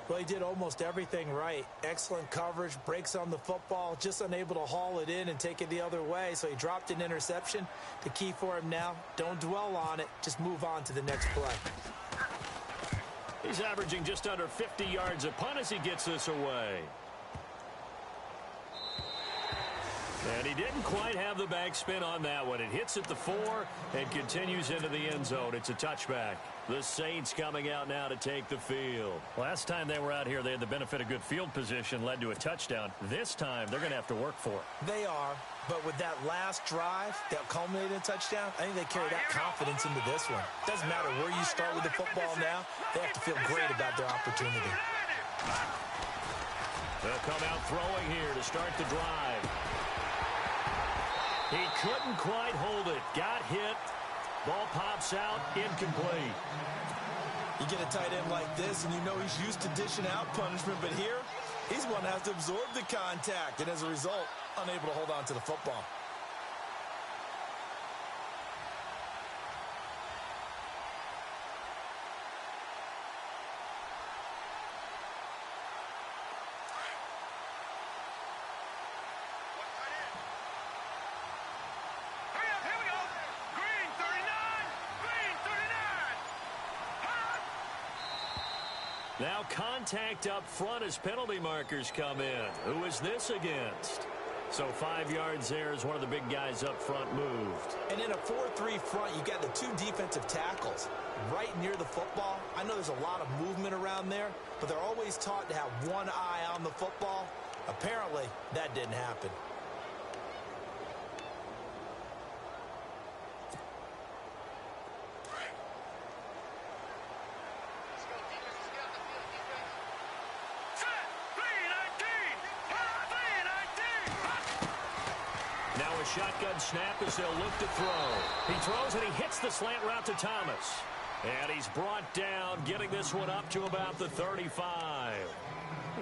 Well, he did almost everything right. Excellent coverage, breaks on the football, just unable to haul it in and take it the other way. So he dropped an interception. The key for him now, don't dwell on it. Just move on to the next play. He's averaging just under 50 yards a punt as he gets this away. And he didn't quite have the backspin on that one. It hits at the 4 and continues into the end zone. It's a touchback. The Saints coming out now to take the field. Last time they were out here, they had the benefit of good field position, led to a touchdown. This time, they're going to have to work for it. They are, but with that last drive that culminated in a touchdown, I think they carry that confidence into this one. Doesn't matter where you start with the football now, they have to feel great about their opportunity. They'll come out throwing here to start the drive. He couldn't quite hold it. Got hit. Ball pops out. Incomplete. You get a tight end like this, and you know he's used to dishing out punishment, but here, he's one that has to absorb the contact, and as a result, unable to hold on to the football. Now contact up front as penalty markers come in. Who is this against? So 5 yards there as one of the big guys up front moved. And in a 4-3 front, you got the 2 defensive tackles right near the football. I know there's a lot of movement around there, but they're always taught to have one eye on the football. Apparently, that didn't happen. Shotgun snap as they'll look to throw. He throws and he hits the slant route to Thomas. And he's brought down, getting this one up to about the 35.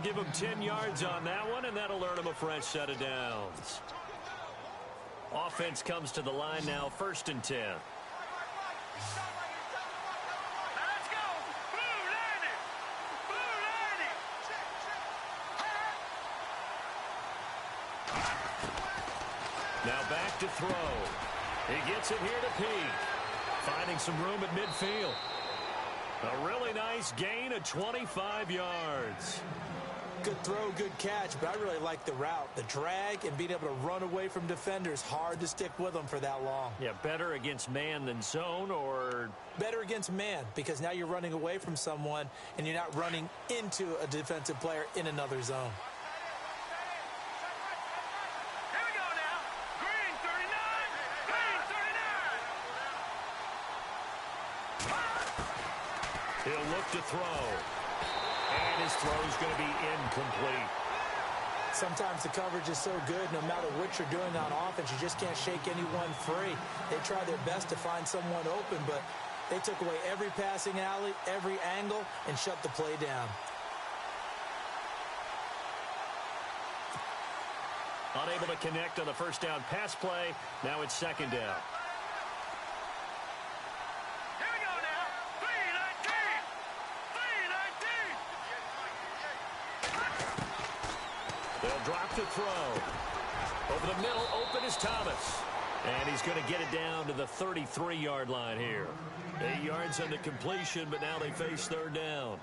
Give him 10 yards on that one, and that'll earn him a fresh set of downs. Offense comes to the line now, 1st and 10. Now back to throw. He gets it here to Peak. Finding some room at midfield. A really nice gain of 25 yards. Good throw, good catch, but I really like the route. The drag and being able to run away from defenders. Hard to stick with them for that long. Yeah, better against man than zone, or? Better against man, because now you're running away from someone and you're not running into a defensive player in another zone. Here we go now. Green 39. Green 39. He'll look to throw. And his throw is going to be incomplete. Sometimes the coverage is so good, no matter what you're doing on offense, you just can't shake anyone free. They try their best to find someone open, but they took away every passing alley, every angle, and shut the play down. Unable to connect on the first down pass play. Now it's second down. They'll drop to throw. Over the middle, open is Thomas. And he's going to get it down to the 33-yard line here. 8 yards on the completion, but now they face third down.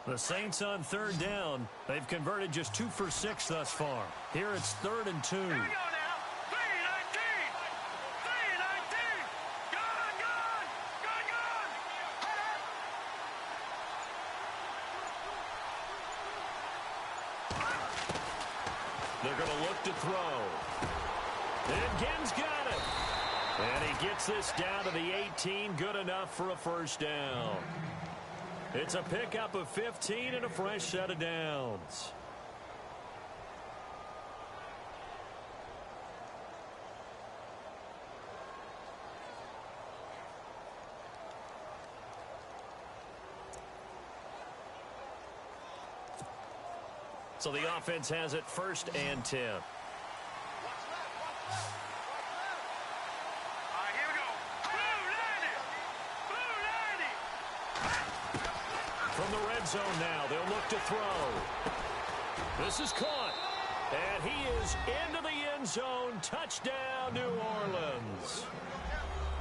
The Saints on third down. They've converted just 2 for 6 thus far. Here it's 3rd and 2. Here we go now. 3-19. 3-19. Gone, gone. Gone, gone. They're going to look to throw. And Ginn's got it. And he gets this down to the 18. Good enough for a first down. It's a pickup of 15 and a fresh set of downs. So the offense has it 1st and 10. From the red zone now, they'll look to throw. This is caught. And he is into the end zone. Touchdown, New Orleans.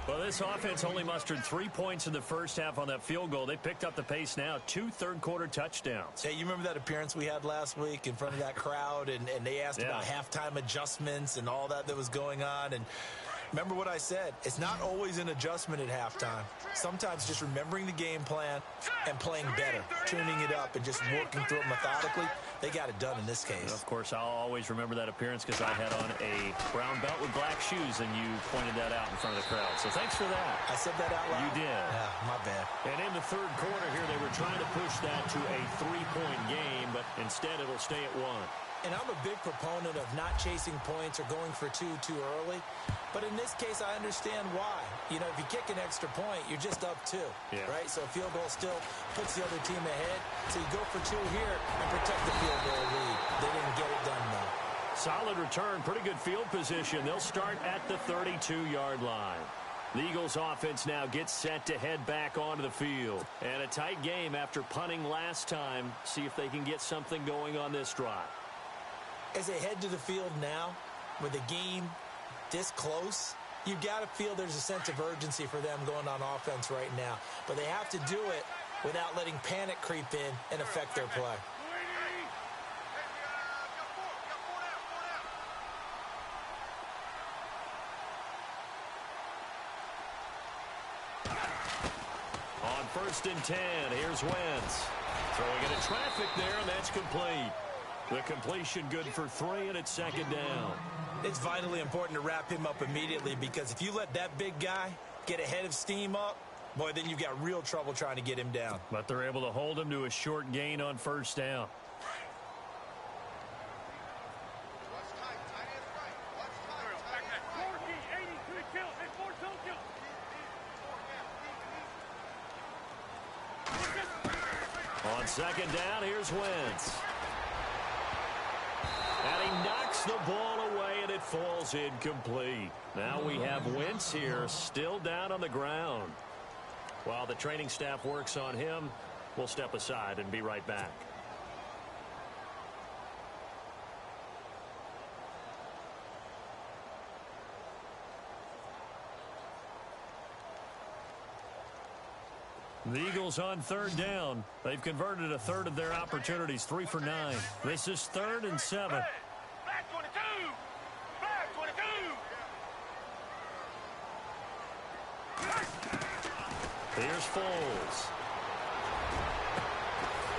Well, this offense only mustered 3 points in the first half on that field goal. They picked up the pace now. 2 third-quarter touchdowns. Hey, you remember that appearance we had last week in front of that crowd, and they asked about halftime adjustments and all that was going on, and remember what I said. It's not always an adjustment at halftime. Sometimes just remembering the game plan and playing better, tuning it up and just working through it methodically. They got it done in this case. Of course, I'll always remember that appearance because I had on a brown belt with black shoes, and you pointed that out in front of the crowd. So thanks for that. I said that out loud? You did. Yeah, my bad. And in the third quarter here, they were trying to push that to a 3-point game, but instead it'll stay at 1. And I'm a big proponent of not chasing points or going for two too early. But in this case, I understand why. You know, if you kick an extra point, you're just up 2, right? So a field goal still puts the other team ahead. So you go for 2 here and protect the field goal lead. They didn't get it done, though. Solid return, pretty good field position. They'll start at the 32-yard line. The Eagles offense now gets set to head back onto the field. And a tight game after punting last time. See if they can get something going on this drive. As they head to the field now, with the game this close, you got to feel there's a sense of urgency for them going on offense right now. But they have to do it without letting panic creep in and affect their play. On 1st and 10, here's Wentz. Throwing into traffic there, and that's complete. The completion good for 3, and it's 2nd down. It's vitally important to wrap him up immediately, because if you let that big guy get ahead of steam up, boy, then you've got real trouble trying to get him down. But they're able to hold him to a short gain on 1st down. On 2nd down, here's Wentz. Knocks the ball away, and it falls incomplete. Now we have Wentz here, still down on the ground. While the training staff works on him, we'll step aside and be right back. The Eagles on third down. They've converted a third of their opportunities, 3 for 9. This is 3rd and 7. Black 22! Black 22! Here's Foles.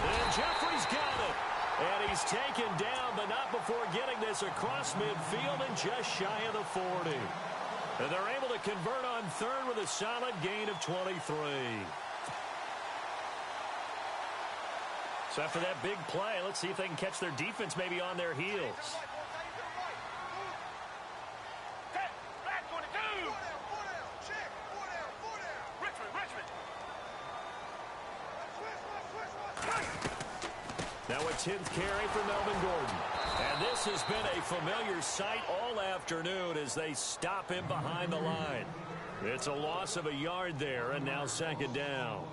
And Jeffrey's got it. And he's taken down, but not before getting this across midfield and just shy of the 40. And they're able to convert on third with a solid gain of 23. So after that big play, let's see if they can catch their defense maybe on their heels. Black 22! Richmond! Now a 10th carry for Melvin Gordon. And this has been a familiar sight all afternoon as they stop him behind the line. It's a loss of a yard there, and now 2nd down.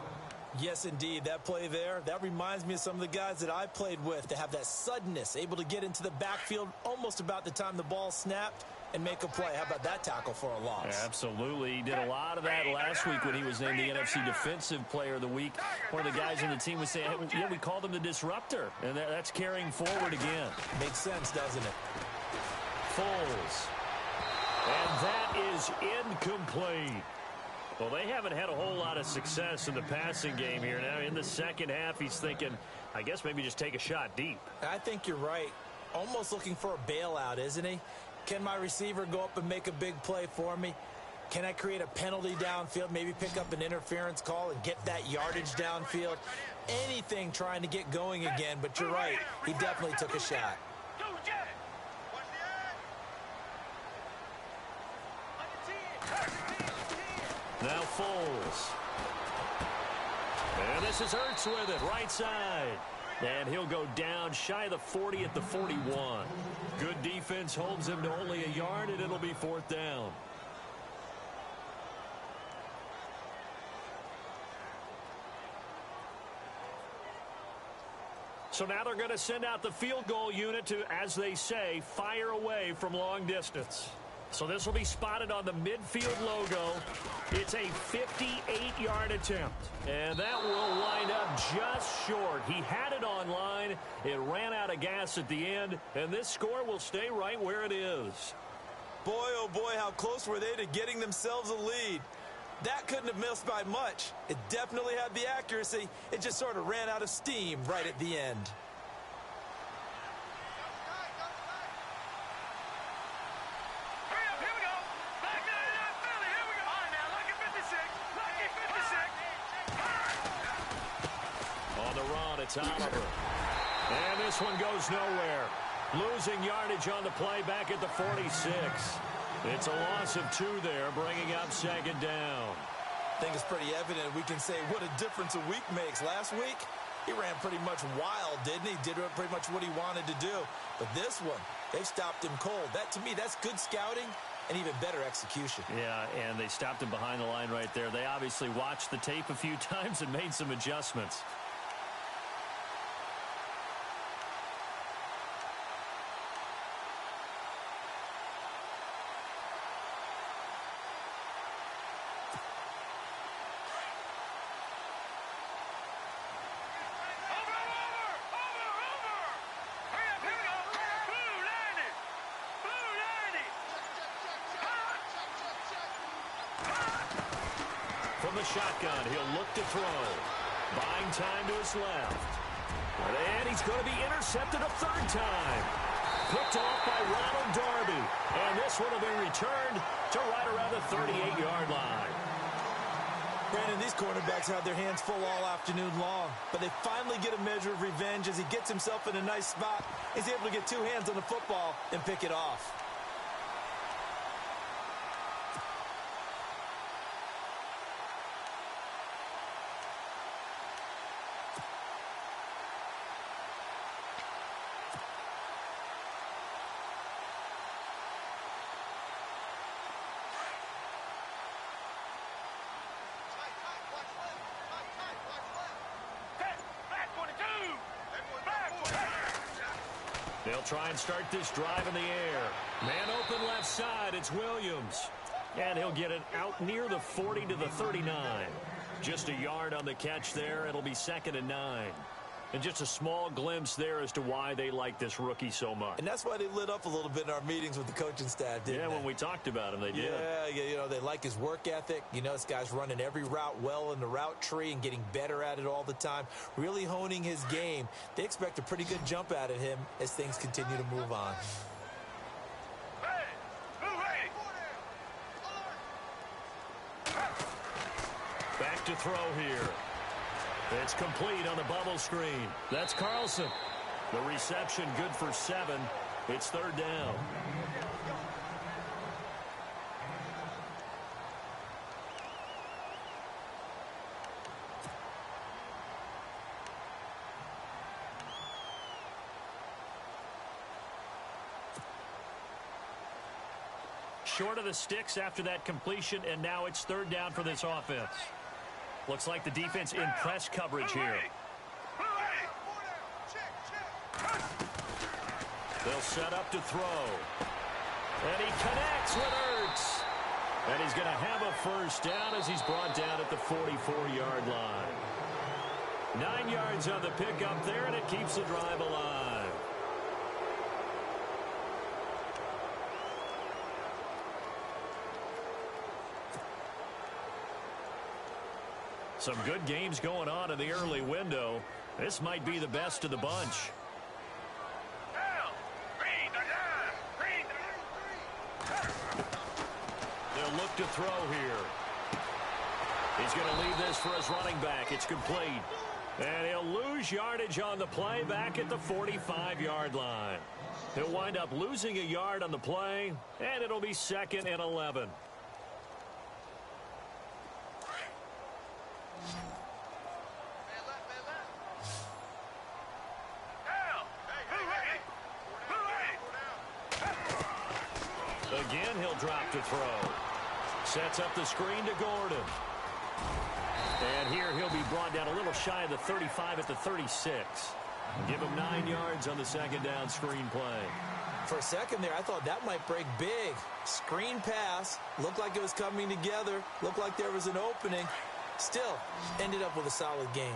Yes, indeed. That play there, that reminds me of some of the guys that I played with to have that suddenness, able to get into the backfield almost about the time the ball snapped and make a play. How about that tackle for a loss? Absolutely. He did a lot of that last week when he was named the NFC Defensive Player of the Week. One of the guys on the team was saying, hey, yeah, we called him the disruptor, and that's carrying forward again. Makes sense, doesn't it? Foles. And that is incomplete. Well, they haven't had a whole lot of success in the passing game here. Now, in the second half, he's thinking, I guess maybe just take a shot deep. I think you're right. Almost looking for a bailout, isn't he? Can my receiver go up and make a big play for me? Can I create a penalty downfield, maybe pick up an interference call and get that yardage downfield? Anything trying to get going again, but you're right. He definitely took a shot. Now Foles. And this is Ertz with it, right side. And he'll go down shy of the 40 at the 41. Good defense holds him to only a yard, and it'll be 4th down. So now they're going to send out the field goal unit to, as they say, fire away from long distance. So this will be spotted on the midfield logo. It's a 58-yard attempt. And that will wind up just short. He had it on line. It ran out of gas at the end. And this score will stay right where it is. Boy, oh boy, how close were they to getting themselves a lead. That couldn't have missed by much. It definitely had the accuracy. It just sort of ran out of steam right at the end. It's Oliver. And this one goes nowhere. Losing yardage on the play back at the 46. It's a loss of 2 there, bringing up 2nd down. I think it's pretty evident. We can say what a difference a week makes. Last week, he ran pretty much wild, didn't he? Did pretty much what he wanted to do. But this one, they stopped him cold. That, to me, that's good scouting and even better execution. Yeah, and they stopped him behind the line right there. They obviously watched the tape a few times and made some adjustments. From the shotgun, he'll look to throw. Buying time to his left. And he's going to be intercepted a 3rd time. Picked off by Ronald Darby. And this one will be returned to right around the 38-yard line. Brandon, these cornerbacks had their hands full all afternoon long, but they finally get a measure of revenge as he gets himself in a nice spot. He's able to get 2 hands on the football and pick it off. They'll try and start this drive in the air. Man open left side, it's Williams. And he'll get it out near the 40 to the 39. Just a yard on the catch there. It'll be 2nd and 9. And just a small glimpse there as to why they like this rookie so much. And that's why they lit up a little bit in our meetings with the coaching staff, didn't they? Yeah, when we talked about him, they did. Yeah, you know, they like his work ethic. You know, this guy's running every route well in the route tree and getting better at it all the time, really honing his game. They expect a pretty good jump out of him as things continue to move on. Back to throw here. It's complete on the bubble screen. That's Carlson. The reception good for 7. It's 3rd down. Short of the sticks after that completion, and now it's 3rd down for this offense. Looks like the defense in press coverage here. They'll set up to throw. And he connects with Ertz. And he's going to have a 1st down as he's brought down at the 44-yard line. 9 yards on the pickup there, and it keeps the drive alive. Some good games going on in the early window. This might be the best of the bunch. They'll look to throw here. He's going to leave this for his running back. It's complete. And he'll lose yardage on the play back at the 45-yard line. He'll wind up losing a yard on the play, and it'll be 2nd and 11. Again, he'll drop to throw. Sets up the screen to Gordon. And here he'll be brought down a little shy of the 35 at the 36. Give him 9 yards on the 2nd down screen play. For a second there, I thought that might break big. Screen pass. Looked like it was coming together. Looked like there was an opening. Still, ended up with a solid game.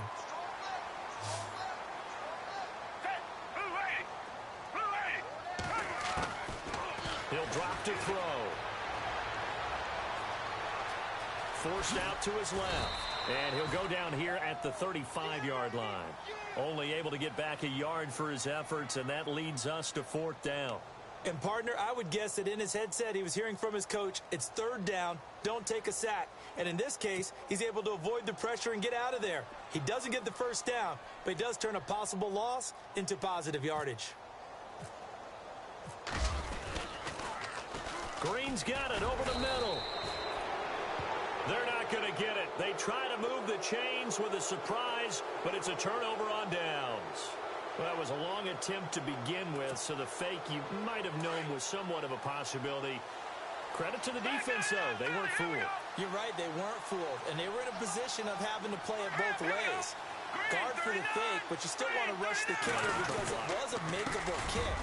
He'll drop to throw. Forced out to his left. And he'll go down here at the 35-yard line. Only able to get back a yard for his efforts, and that leads us to 4th down. And, partner, I would guess that in his headset he was hearing from his coach, it's 3rd down, don't take a sack. And in this case, he's able to avoid the pressure and get out of there. He doesn't get the 1st down, but he does turn a possible loss into positive yardage. Green's got it over the middle. They're not going to get it. They try to move the chains with a surprise, but it's a turnover on downs. Well, that was a long attempt to begin with, so the fake you might have known was somewhat of a possibility. Credit to the defense, though. They weren't fooled. You're right, they weren't fooled, and they were in a position of having to play it both ways. Guard for the fake, but you still want to rush the kicker because it was a makeable kick.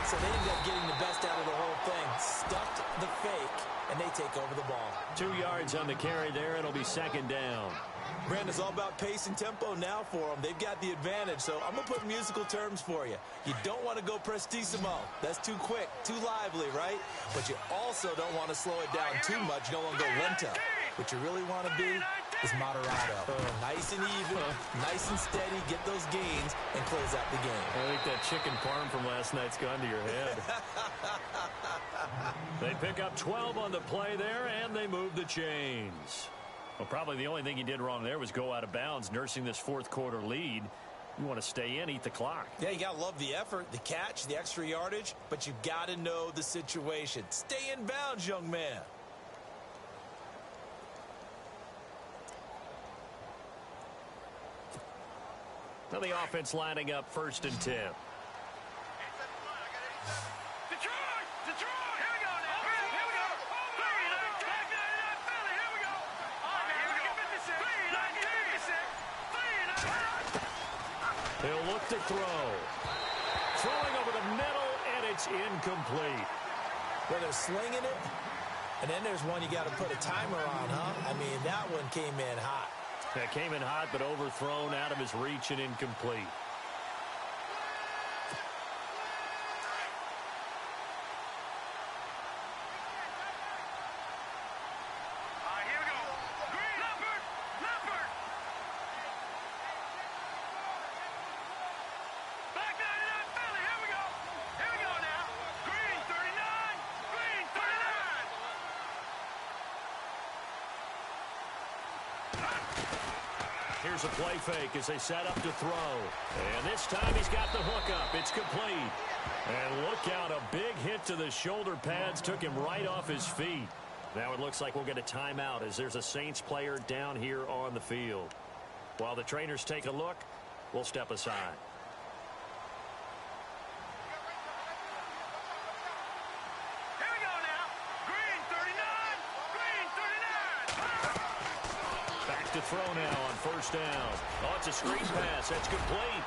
So they ended up getting the best out of the whole thing. Stuffed the fake, and they take over the ball. 2 yards on the carry there. It'll be 2nd down. Brandon, it's all about pace and tempo now for them. They've got the advantage, so I'm going to put musical terms for you. You don't want to go prestissimo. That's too quick, too lively, right? But you also don't want to slow it down too much. You don't want to go lento. What you really want to be is moderato. Nice and even, nice and steady, get those gains, and close out the game. I think that chicken parm from last night's gone to your head. They pick up 12 on the play there, and they move the chains. Well, probably the only thing he did wrong there was go out of bounds, nursing this 4th quarter lead. You want to stay in, eat the clock. Yeah, you got to love the effort, the catch, the extra yardage, but you got to know the situation. Stay in bounds, young man. Now the offense lining up 1st and 10. He'll look to throw. Throwing over the middle, and it's incomplete. Well, they're slinging it, and then there's one you got to put a timer on, huh? I mean, that one came in hot. That came in hot, but overthrown out of his reach and incomplete. Here's a play fake as they set up to throw. And this time he's got the hook up. It's complete. And look out, a big hit to the shoulder pads took him right off his feet. Now it looks like we'll get a timeout as there's a Saints player down here on the field. While the trainers take a look, we'll step aside. To throw now on first down. Oh, it's a screen pass. That's complete.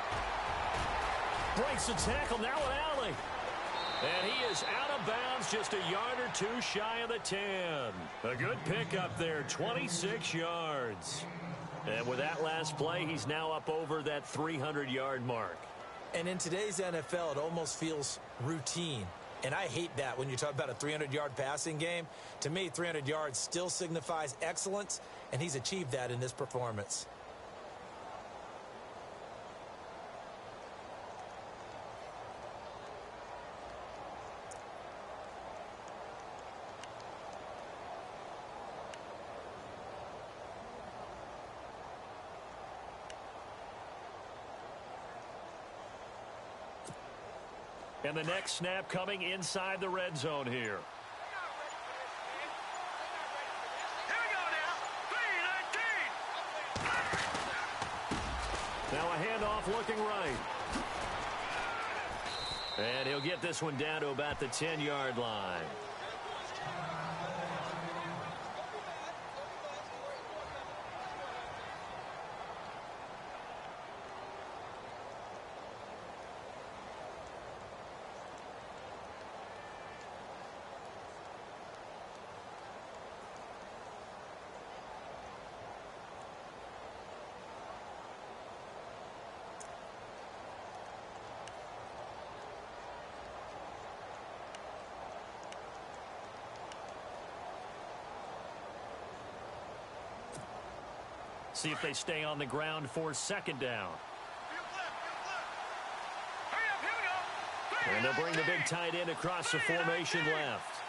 Breaks the tackle. Now an alley. And he is out of bounds, just a yard or two shy of the 10. A good pickup there, 26 yards. And with that last play, he's now up over that 300-yard mark. And in today's NFL, it almost feels routine. And I hate that when you talk about a 300-yard passing game. To me, 300 yards still signifies excellence, and he's achieved that in this performance. And the next snap coming inside the red zone here. Now a handoff looking right. And he'll get this one down to about the 10-yard line. See if they stay on the ground for second down. And they'll bring the big tight end across the formation left.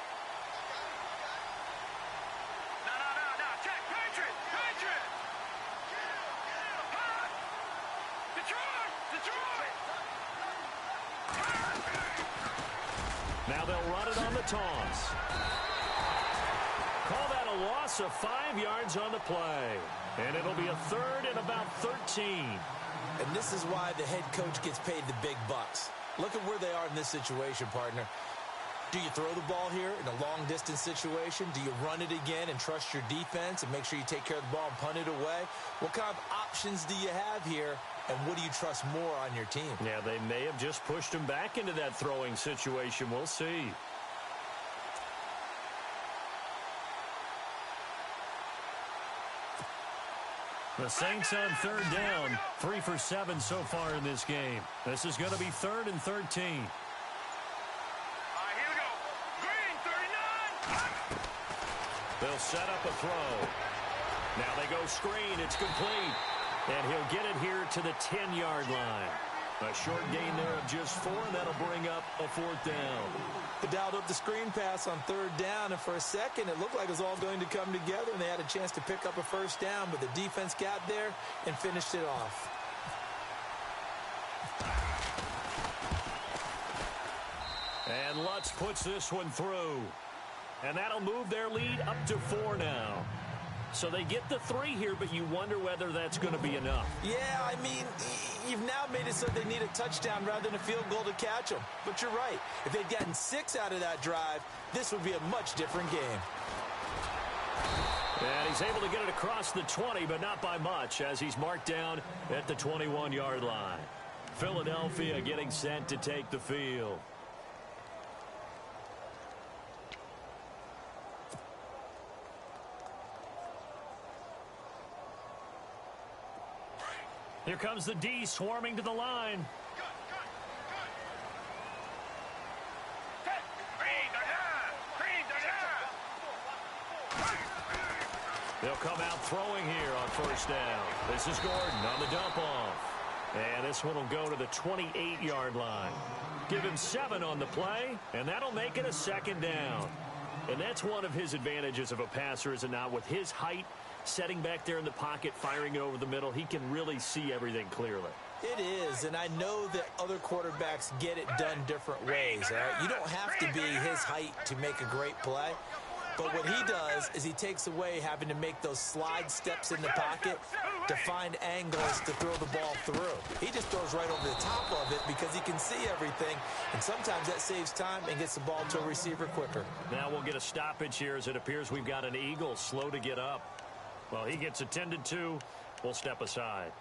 Now they'll run it on the toss. Call that a loss of 5 yards on the play. And it'll be a third and about 13. And this is why the head coach gets paid the big bucks. Look at where they are in this situation, partner. Do you throw the ball here in a long-distance situation? Do you run it again and trust your defense and make sure you take care of the ball and punt it away? What kind of options do you have here, and what do you trust more on your team? Yeah, they may have just pushed him back into that throwing situation. We'll see. The Saints on third down, 3 for 7 so far in this game. This is going to be 3rd and 13. Here we go. Green, 39. They'll set up a throw. Now they go screen. It's complete. And he'll get it here to the 10-yard line. A short gain there of just 4, and that'll bring up a 4th down. They dialed up the screen pass on third down, and for a second it looked like it was all going to come together, and they had a chance to pick up a first down, but the defense got there and finished it off. And Lutz puts this one through. And that'll move their lead up to 4 now. So they get the 3 here, but you wonder whether that's going to be enough. Yeah, I mean, you've now made it so they need a touchdown rather than a field goal to catch them. But you're right. If they'd gotten 6 out of that drive, this would be a much different game. And he's able to get it across the 20, but not by much, as he's marked down at the 21-yard line. Philadelphia getting set to take the field. Here comes the D swarming to the line. They'll come out throwing here on first down. This is Gordon on the dump off. And this one will go to the 28-yard line. Give him 7 on the play, and that'll make it a second down. And that's one of his advantages of a passer, is it not? With his height, setting back there in the pocket, firing it over the middle, he can really see everything clearly. It is, and I know that other quarterbacks get it done different ways. All right? You don't have to be his height to make a great play. But what he does is he takes away having to make those slide steps in the pocket to find angles to throw the ball through. He just throws right over the top of it because he can see everything, and sometimes that saves time and gets the ball to a receiver quicker. Now we'll get a stoppage here as it appears we've got an Eagle slow to get up. Well, he gets attended to. We'll step aside.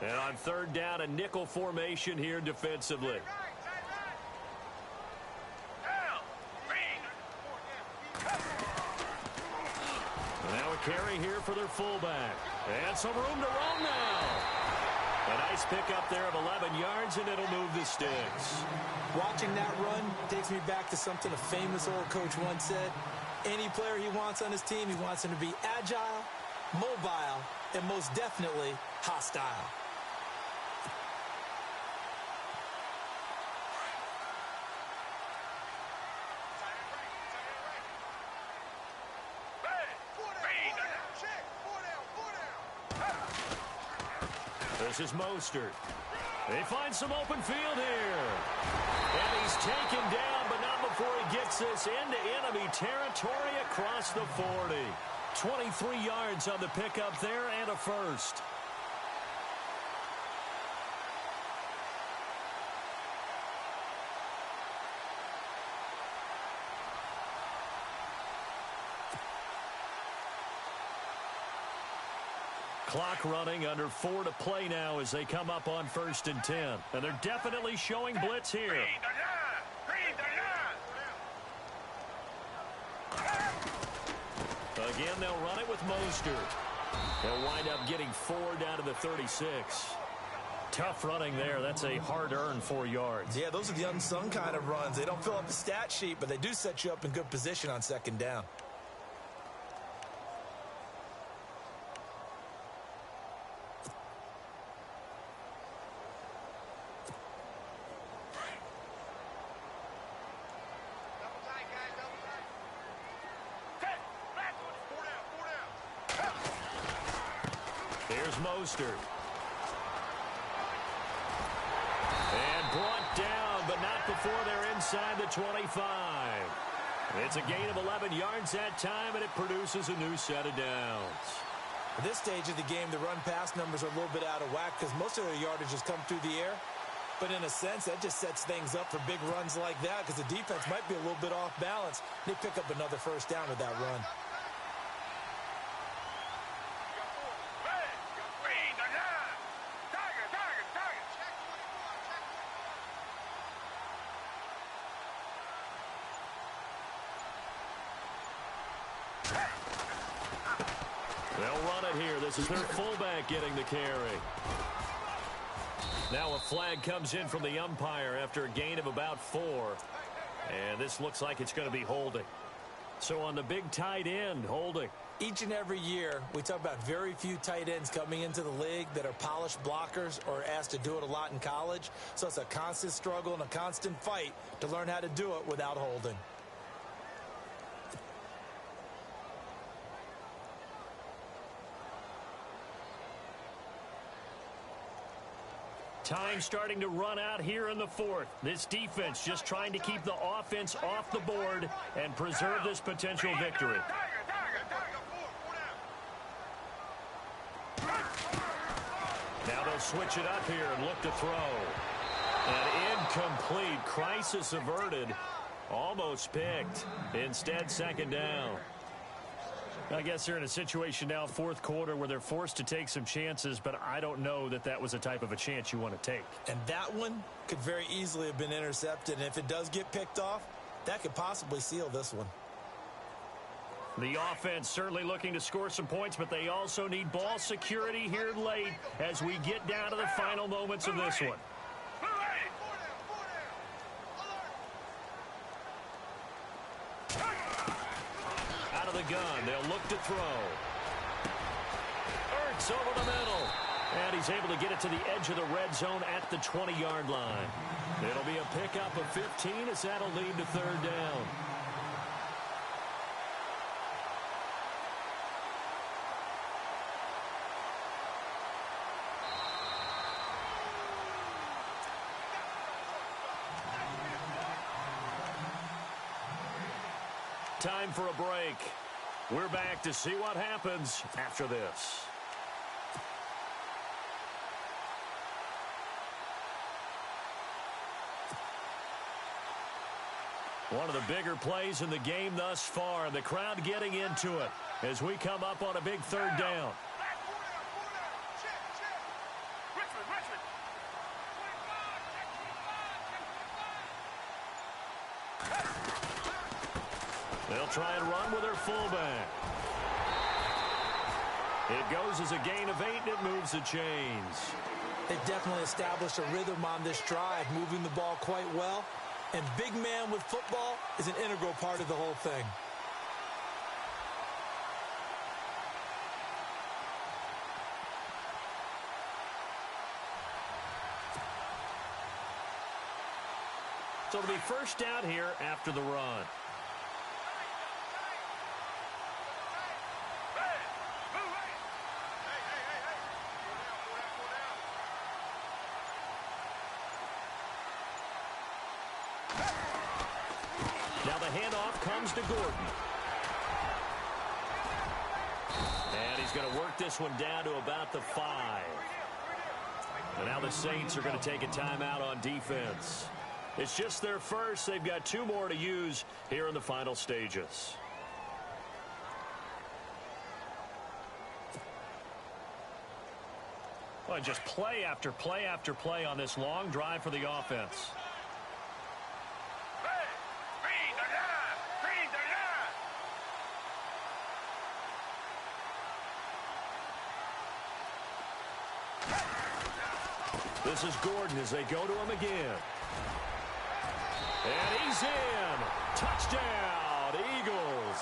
And on third down, a nickel formation here defensively. Now a carry here for their fullback. And some room to roam now. A nice pickup there of 11 yards, and it'll move the sticks. Watching that run takes me back to something a famous old coach once said. Any player he wants on his team, he wants him to be agile, mobile, and most definitely hostile. This is Mostert. They find some open field here. And he's taken down, but not before he gets this into enemy territory across the 40. 23 yards on the pickup there and a first. Clock running, under 4 to play now as they come up on 1st and 10. And they're definitely showing blitz here. Again, they'll run it with Mostert. They'll wind up getting 4 down to the 36. Tough running there. That's a hard-earned 4 yards. Yeah, those are the unsung kind of runs. They don't fill up the stat sheet, but they do set you up in good position on second down. Here's Mostert. And brought down, but not before they're inside the 25. It's a gain of 11 yards that time, and it produces a new set of downs. At this stage of the game, the run-pass numbers are a little bit out of whack because most of their yardage has come through the air. But in a sense, that just sets things up for big runs like that because the defense might be a little bit off balance. They pick up another first down with that run. They'll run it here. This is their fullback getting the carry. Now a flag comes in from the umpire after a gain of about 4. And this looks like it's going to be holding. So on the big tight end, holding. Each and every year, we talk about very few tight ends coming into the league that are polished blockers or asked to do it a lot in college. So it's a constant struggle and a constant fight to learn how to do it without holding. Time starting to run out here in the 4th. This defense just trying to keep the offense off the board and preserve this potential victory. Now they'll switch it up here and look to throw. An incomplete. Crisis averted. Almost picked. Instead, second down. I guess they're in a situation now, fourth quarter, where they're forced to take some chances, but I don't know that that was a type of a chance you want to take. And that one could very easily have been intercepted, and if it does get picked off, that could possibly seal this one. The offense certainly looking to score some points, but they also need ball security here late as we get down to the final moments of this one. Out of the gun, they'll look to throw. Ertz over the middle. And he's able to get it to the edge of the red zone at the 20-yard line. It'll be a pickup of 15 as that'll lead to third down. Time for a break. We're back to see what happens after this. One of the bigger plays in the game thus far, and the crowd getting into it as we come up on a big third down. They'll try and run with their fullback. It goes as a gain of 8, and it moves the chains. They definitely established a rhythm on this drive, moving the ball quite well. And big man with football is an integral part of the whole thing. So it'll be first down here after the run. Now the handoff comes to Gordon. And he's going to work this one down to about the 5. And now the Saints are going to take a timeout on defense. It's just their first. They've got 2 more to use here in the final stages. Well, just play after play after play on this long drive for the offense. This is Gordon as they go to him again. And he's in. Touchdown, Eagles.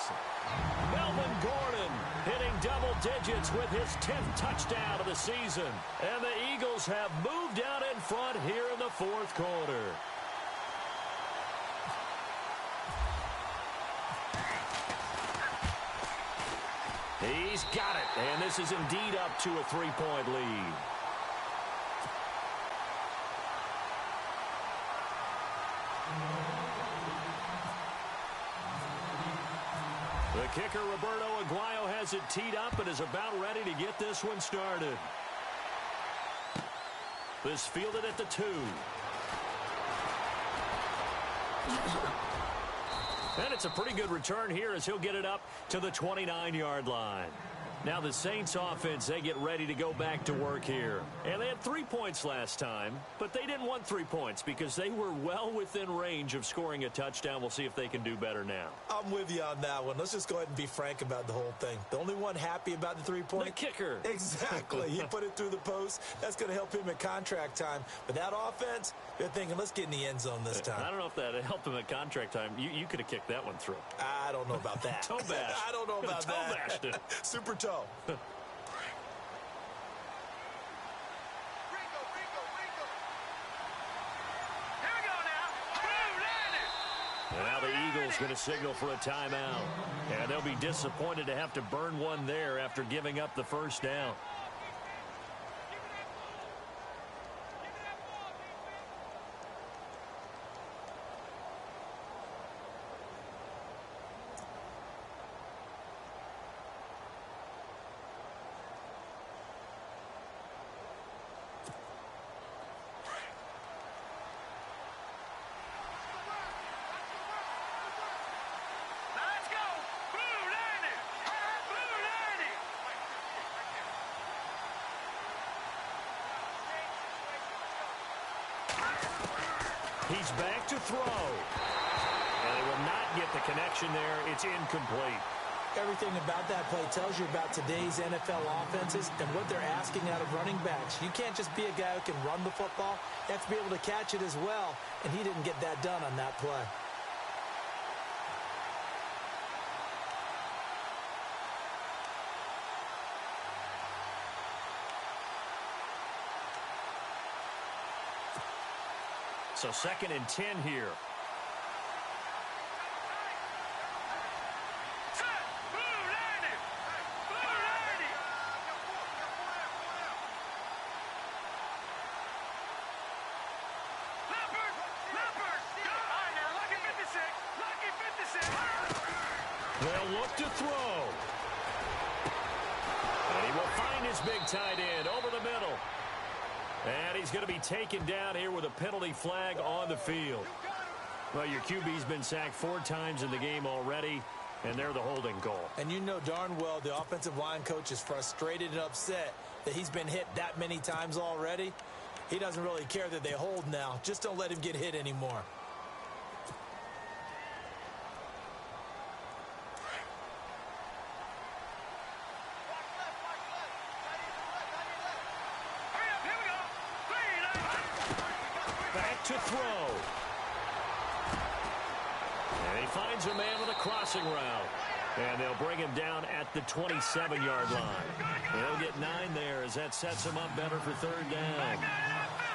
Melvin Gordon hitting double digits with his 10th touchdown of the season. And the Eagles have moved out in front here in the fourth quarter. He's got it. And this is indeed up to a 3-point lead. The kicker, Roberto Aguayo, has it teed up and is about ready to get this one started. This fielded at the 2. And it's a pretty good return here as he'll get it up to the 29-yard line. Now the Saints offense, they get ready to go back to work here. And they had 3 points last time, but they didn't want 3 points because they were well within range of scoring a touchdown. We'll see if they can do better now. I'm with you on that one. Let's just go ahead and be frank about the whole thing. The only one happy about the 3-point? The kicker. Exactly. He put it through the post. That's going to help him at contract time. But that offense, they're thinking, let's get in the end zone this time. I don't know if that helped him at contract time. You could have kicked that one through. I don't know about that. Toe bash. I don't know about toe that. Bashed it. Super toe. And now the Eagles going to signal for a timeout. And they'll be disappointed to have to burn one there after giving up the first down. He's back to throw. And they will not get the connection there. It's incomplete. Everything about that play tells you about today's NFL offenses and what they're asking out of running backs. You can't just be a guy who can run the football. You have to be able to catch it as well, and he didn't get that done on that play. So 2nd and 10 here. They'll look to throw. And he will find his big tight end over the middle. And he's going to be taken down here with a penalty flag on the field. Well, your QB's been sacked 4 times in the game already, and they're the holding goal. And you know darn well the offensive line coach is frustrated and upset that he's been hit that many times already. He doesn't really care that they hold now. Just don't let him get hit anymore. To throw. And he finds a man with a crossing route. And they'll bring him down at the 27-yard line. They'll get 9 there as that sets him up better for 3rd down.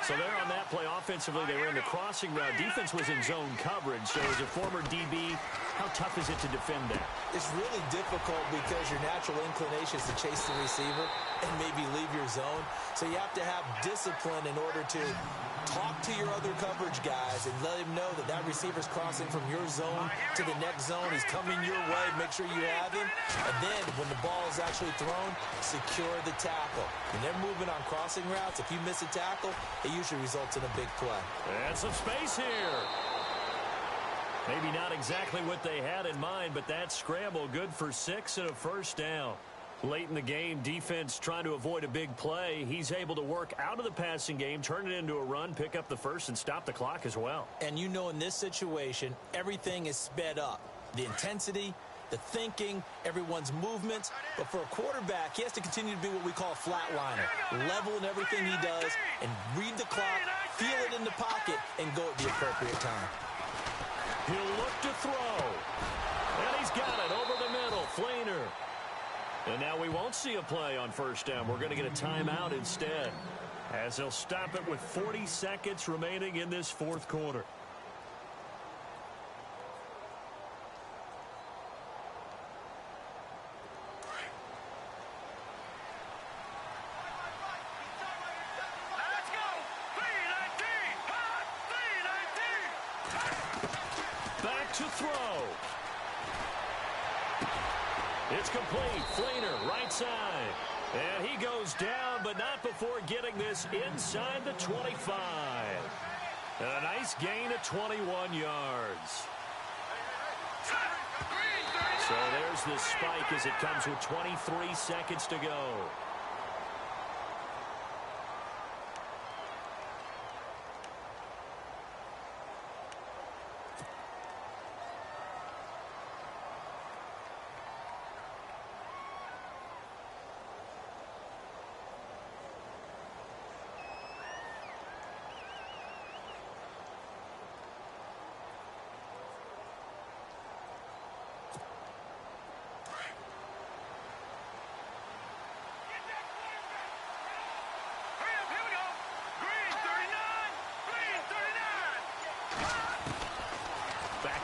So there on that play, offensively, they ran the crossing route. Defense was in zone coverage. So as a former DB, how tough is it to defend that? It's really difficult because your natural inclination is to chase the receiver and maybe leave your zone. So you have to have discipline in order to talk to your other coverage guys and let him know that that receiver's crossing from your zone to the next zone. He's coming your way. Make sure you have him. And then when the ball is actually thrown, secure the tackle. When they're moving on crossing routes, if you miss a tackle, it usually results in a big play. And some space here. Maybe not exactly what they had in mind, but that scramble good for 6 and a 1st down. Late in the game, defense trying to avoid a big play. He's able to work out of the passing game, turn it into a run, pick up the 1st, and stop the clock as well. And you know in this situation, everything is sped up. The intensity, the thinking, everyone's movements. But for a quarterback, he has to continue to be what we call a flatliner. Level in everything he does and read the clock, feel it in the pocket, and go at the appropriate time. He'll look to throw. And he's got it over the middle. Flainer. And now we won't see a play on 1st down. We're going to get a timeout instead, as they'll stop it with 40 seconds remaining in this 4th quarter. Let's go! 3-19! Back to throw. It's complete. Flainer, right side. And he goes down, but not before getting this inside the 25. And a nice gain of 21 yards. So there's the spike as it comes with 23 seconds to go.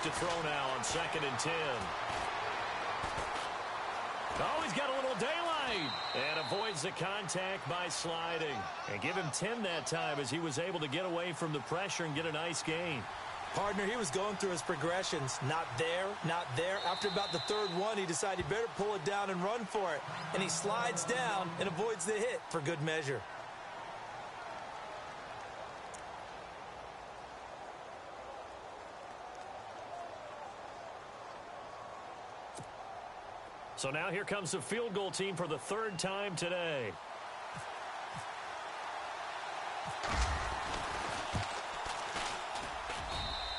To throw now on 2nd and 10. Oh, he's got a little daylight and avoids the contact by sliding. And give him 10 that time as he was able to get away from the pressure and get a nice gain. Partner, he was going through his progressions. Not there, not there. After about the 3rd one, he decided he better pull it down and run for it. And he slides down and avoids the hit for good measure. So now here comes the field goal team for the 3rd time today.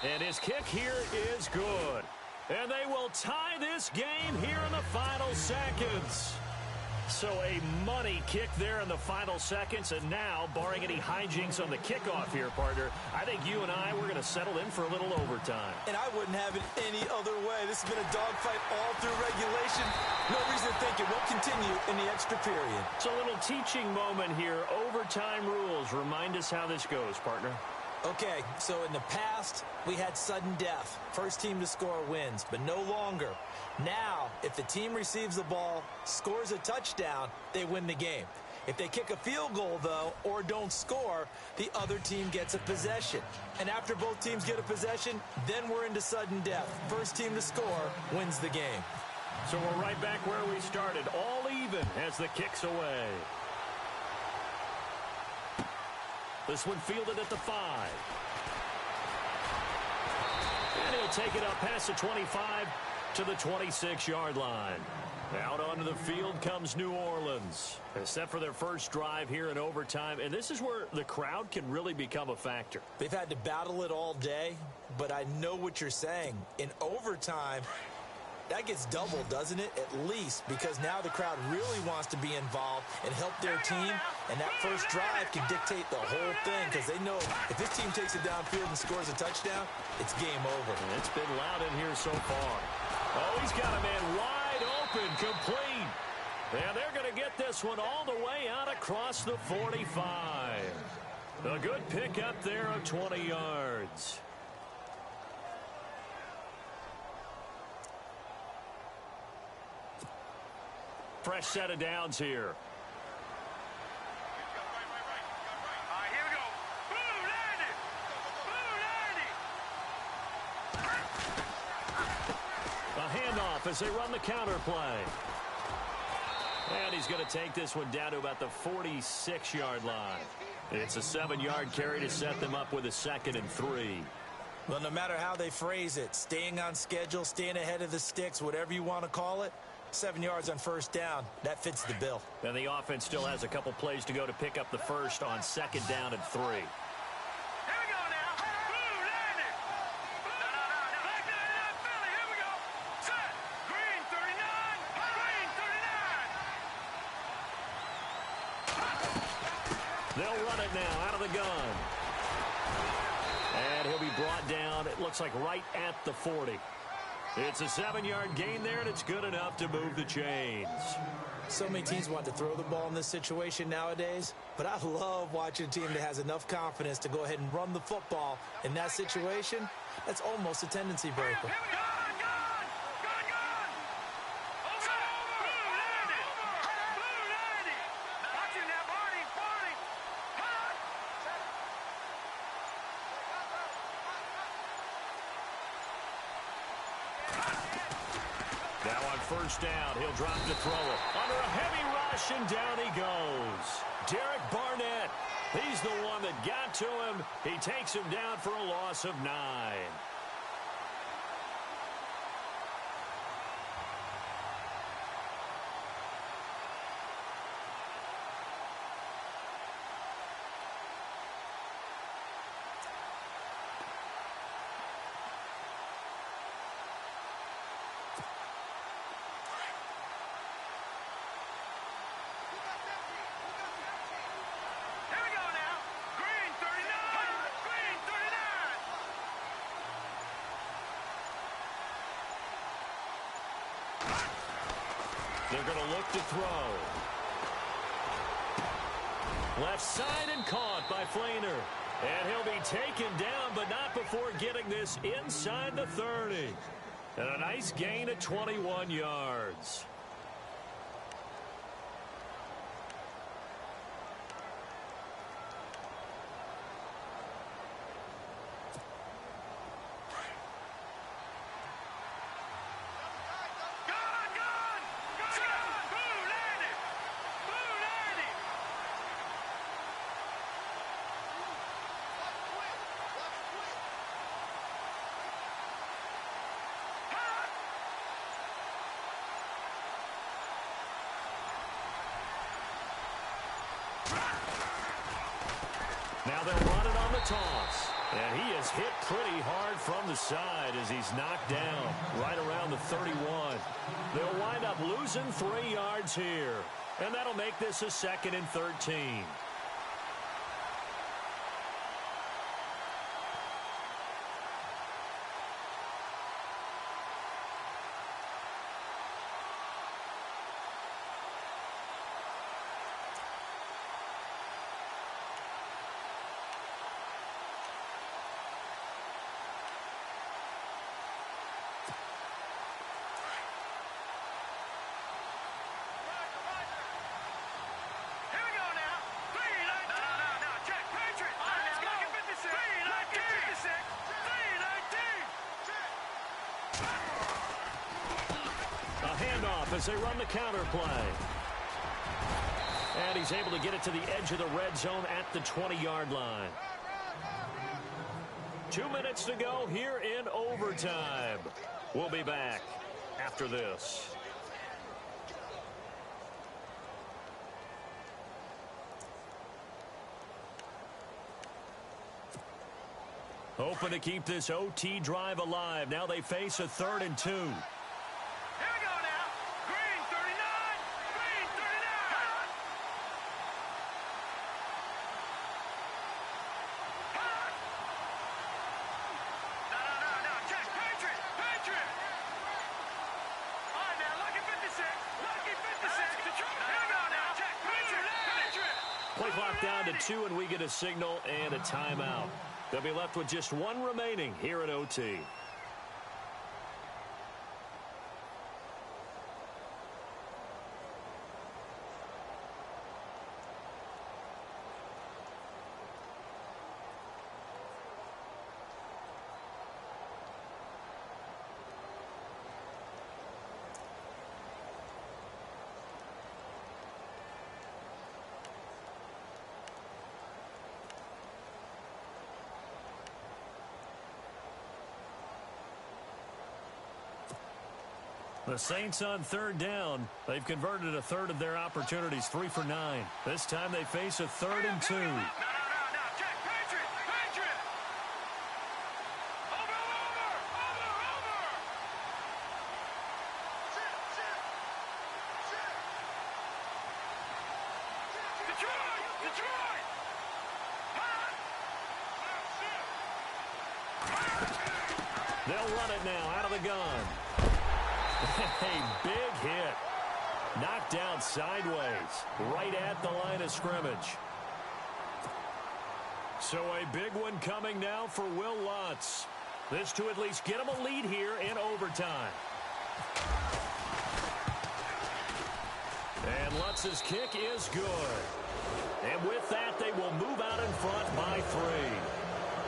And his kick here is good. And they will tie this game here in the final seconds. So a money kick there in the final seconds. And now, barring any hijinks on the kickoff here, partner, I think you and I, we're going to settle in for a little overtime. And I wouldn't have it any other way. This has been a dogfight all through regulation. No reason to think it won't continue in the extra period. It's a little teaching moment here. Overtime rules. Remind us how this goes, partner. Okay, so in the past, we had sudden death. First team to score wins, but no longer. Now, if the team receives the ball, scores a touchdown, they win the game. If they kick a field goal, though, or don't score, the other team gets a possession. And after both teams get a possession, then we're into sudden death. First team to score wins the game. So we're right back where we started, all even as the kick's away. This one fielded at the 5. And he'll take it up past the 25 to the 26-yard line. Out onto the field comes New Orleans. They're set for their first drive here in overtime, and this is where the crowd can really become a factor. They've had to battle it all day, but I know what you're saying. In overtime, that gets doubled, doesn't it? At least, because now the crowd really wants to be involved and help their team, and that first drive can dictate the whole thing because they know if this team takes it downfield and scores a touchdown, it's game over. And it's been loud in here so far. Oh, he's got a man wide open, complete. And they're going to get this one all the way out across the 45. A good pickup there of 20 yards. Fresh set of downs here. All right, here we go. Blue landed. Blue landed. A handoff as they run the counter play. And he's going to take this one down to about the 46-yard line. It's a 7-yard carry to set them up with a 2nd and 3. Well, no matter how they phrase it, staying on schedule, staying ahead of the sticks, whatever you want to call it, 7 yards on first down, that fits the bill. And the offense still has a couple plays to go to pick up the first on 2nd down and 3. Here we go now. Blue landed. Back there in Philly. Here we go. Set. Green 39. Green 39. They'll run it now out of the gun. And he'll be brought down, it looks like right at the 40. It's a 7-yard gain there, and it's good enough to move the chains. So many teams want to throw the ball in this situation nowadays, but I love watching a team that has enough confidence to go ahead and run the football. In that situation, that's almost a tendency breaker. Here we go. Over. Blue landed. Blue landed. Watching that Barney. Now on first down, he'll drop to throw it. Under a heavy rush, and down he goes. Derek Barnett, he's the one that got to him. He takes him down for a loss of 9. Here we go now. Green 39. Green 39. They're going to look to throw. Left side and caught by Flainer. And he'll be taken down, but not before getting this inside the 30. And a nice gain of 21 yards. Now they'll run it on the toss. And he is hit pretty hard from the side as he's knocked down right around the 31. They'll wind up losing 3 yards here. And that'll make this a 2nd and 13. As they run the counter play. And he's able to get it to the edge of the red zone at the 20-yard line. 2 minutes to go here in overtime. We'll be back after this. Hoping to keep this OT drive alive. Now they face a 3rd and 2. Play clock down to 2, and we get a signal and a timeout. They'll be left with just 1 remaining here at OT. The Saints on 3rd down. They've converted a third of their opportunities, 3 for 9. This time they face a 3rd and 2. They'll run it now out of the gun. A big hit. Knocked down sideways, right at the line of scrimmage. So a big one coming now for Will Lutz. This to at least get him a lead here in overtime. And Lutz's kick is good. And with that, they will move out in front by 3.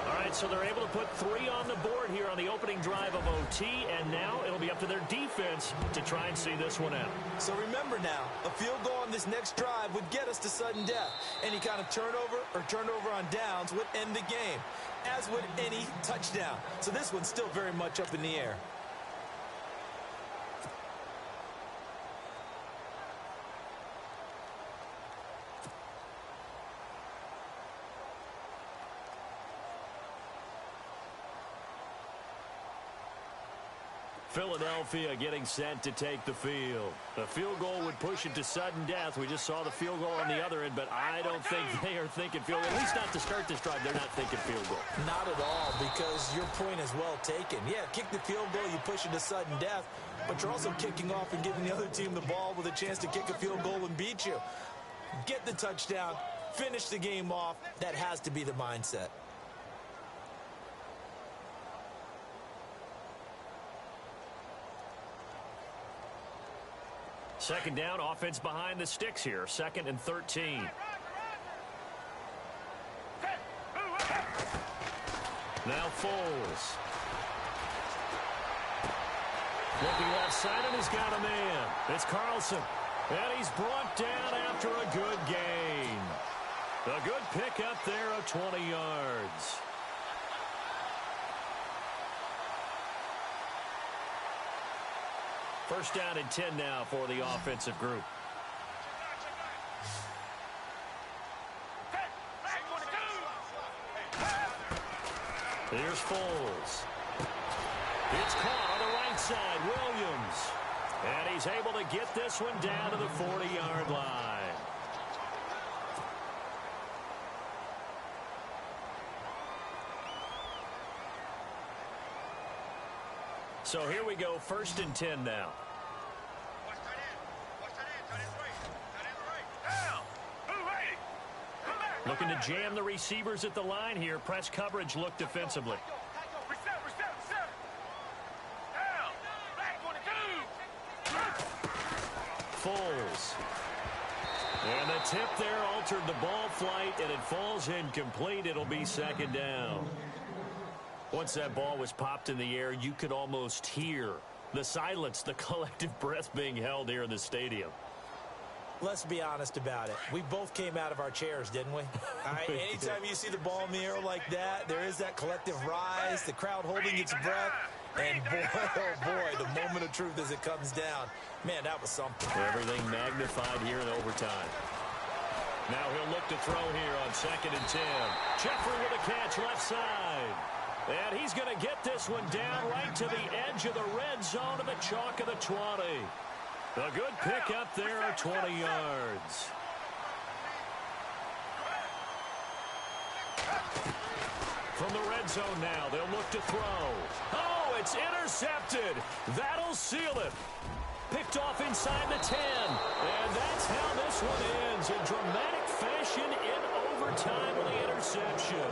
All right, so they're able to put 3 on the board here on the opening drive of OT, and now it'll be up to their defense to try and see this one out. So remember now, a field goal on this next drive would get us to sudden death. Any kind of turnover or turnover on downs would end the game, as would any touchdown. So this one's still very much up in the air. Philadelphia getting set to take the field. The field goal would push it to sudden death. We just saw the field goal on the other end, but I don't think they are thinking field goal. At least not to start this drive. They're not thinking field goal. Not at all, because your point is well taken. Yeah, kick the field goal, you push it to sudden death, but you're also kicking off and giving the other team the ball with a chance to kick a field goal and beat you. Get the touchdown, finish the game off. That has to be the mindset. Second down, offense behind the sticks here. 2nd and 13. Now Foles. Looking left side, and he's got a man. It's Carlson. And he's brought down after a good gain. A good pickup there of 20 yards. First down and 10 now for the offensive group. Here's Foles. It's caught on the right side. Williams. And he's able to get this one down to the 40-yard line. So here we go, 1st and 10 now. Looking to jam the receivers at the line here. Press coverage look defensively. Foles. And the tip there altered the ball flight, and it falls incomplete. It'll be 2nd down. Once that ball was popped in the air, you could almost hear the silence, the collective breath being held here in the stadium. Let's be honest about it. We both came out of our chairs, didn't we? All right, anytime you see the ball in the air like that, there is that collective rise, the crowd holding its breath. And boy, oh boy, the moment of truth as it comes down. Man, that was something. Everything magnified here in overtime. Now he'll look to throw here on 2nd and 10. Jeffrey with a catch left side. And he's going to get this one down right to the edge of the red zone of the chalk of the 20. A good pick up there, 20 yards. From the red zone now, they'll look to throw. Oh, it's intercepted. That'll seal it. Picked off inside the 10. And that's how this one ends. In dramatic fashion in overtime with the interception.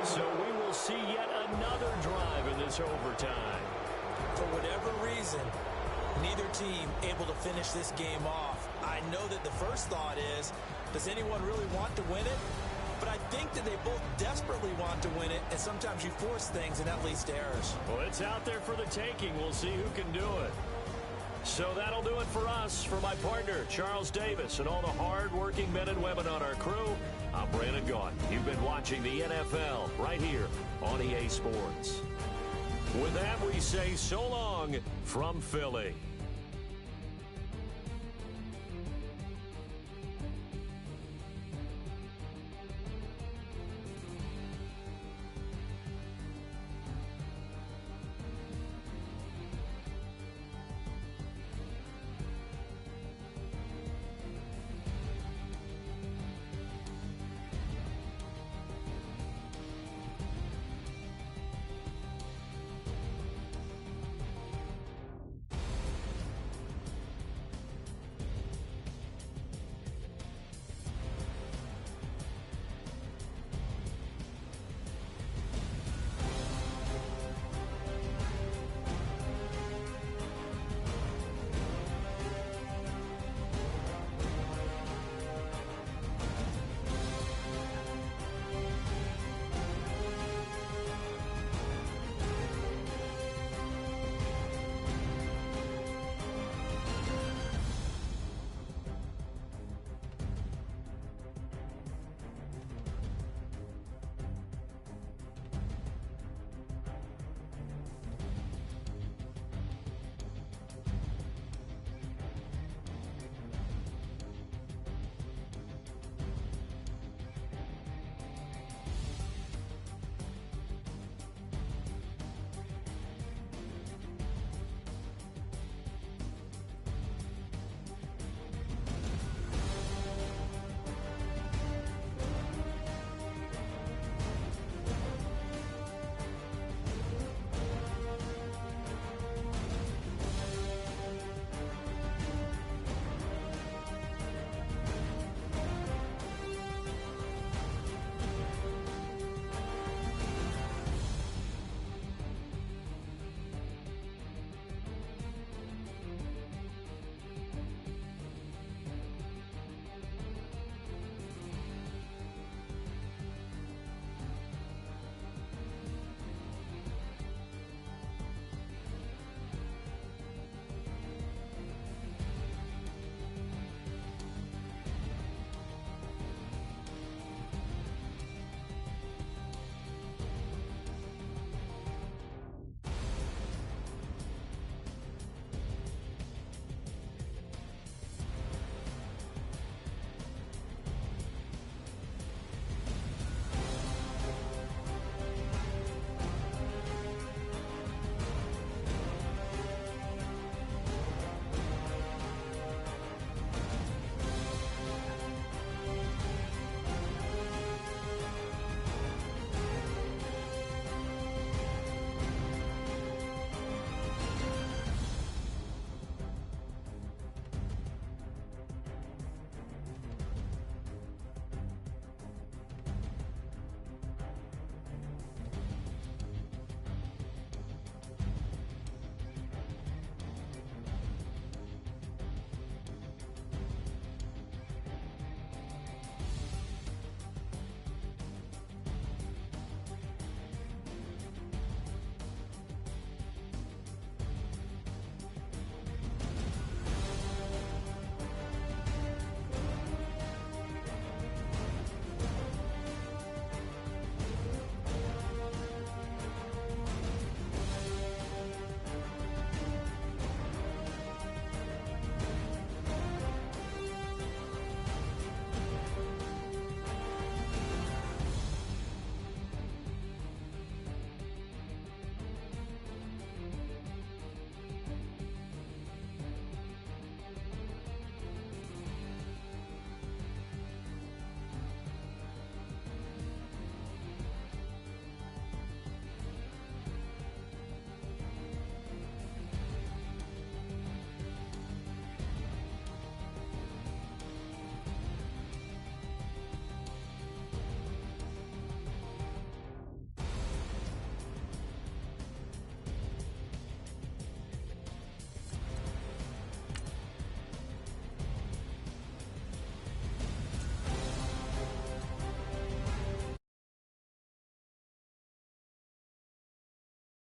So we will see yet another drive in this overtime. For whatever reason, neither team able to finish this game off. I know that the first thought is, does anyone really want to win it? But I think that they both desperately want to win it, and sometimes you force things, and that leads to errors. Well, it's out there for the taking. We'll see who can do it. So that'll do it for us. For my partner, Charles Davis, and all the hard-working men and women on our crew, I'm Brandon Gaudin. You've been watching the NFL right here on EA Sports. With that, we say so long from Philly.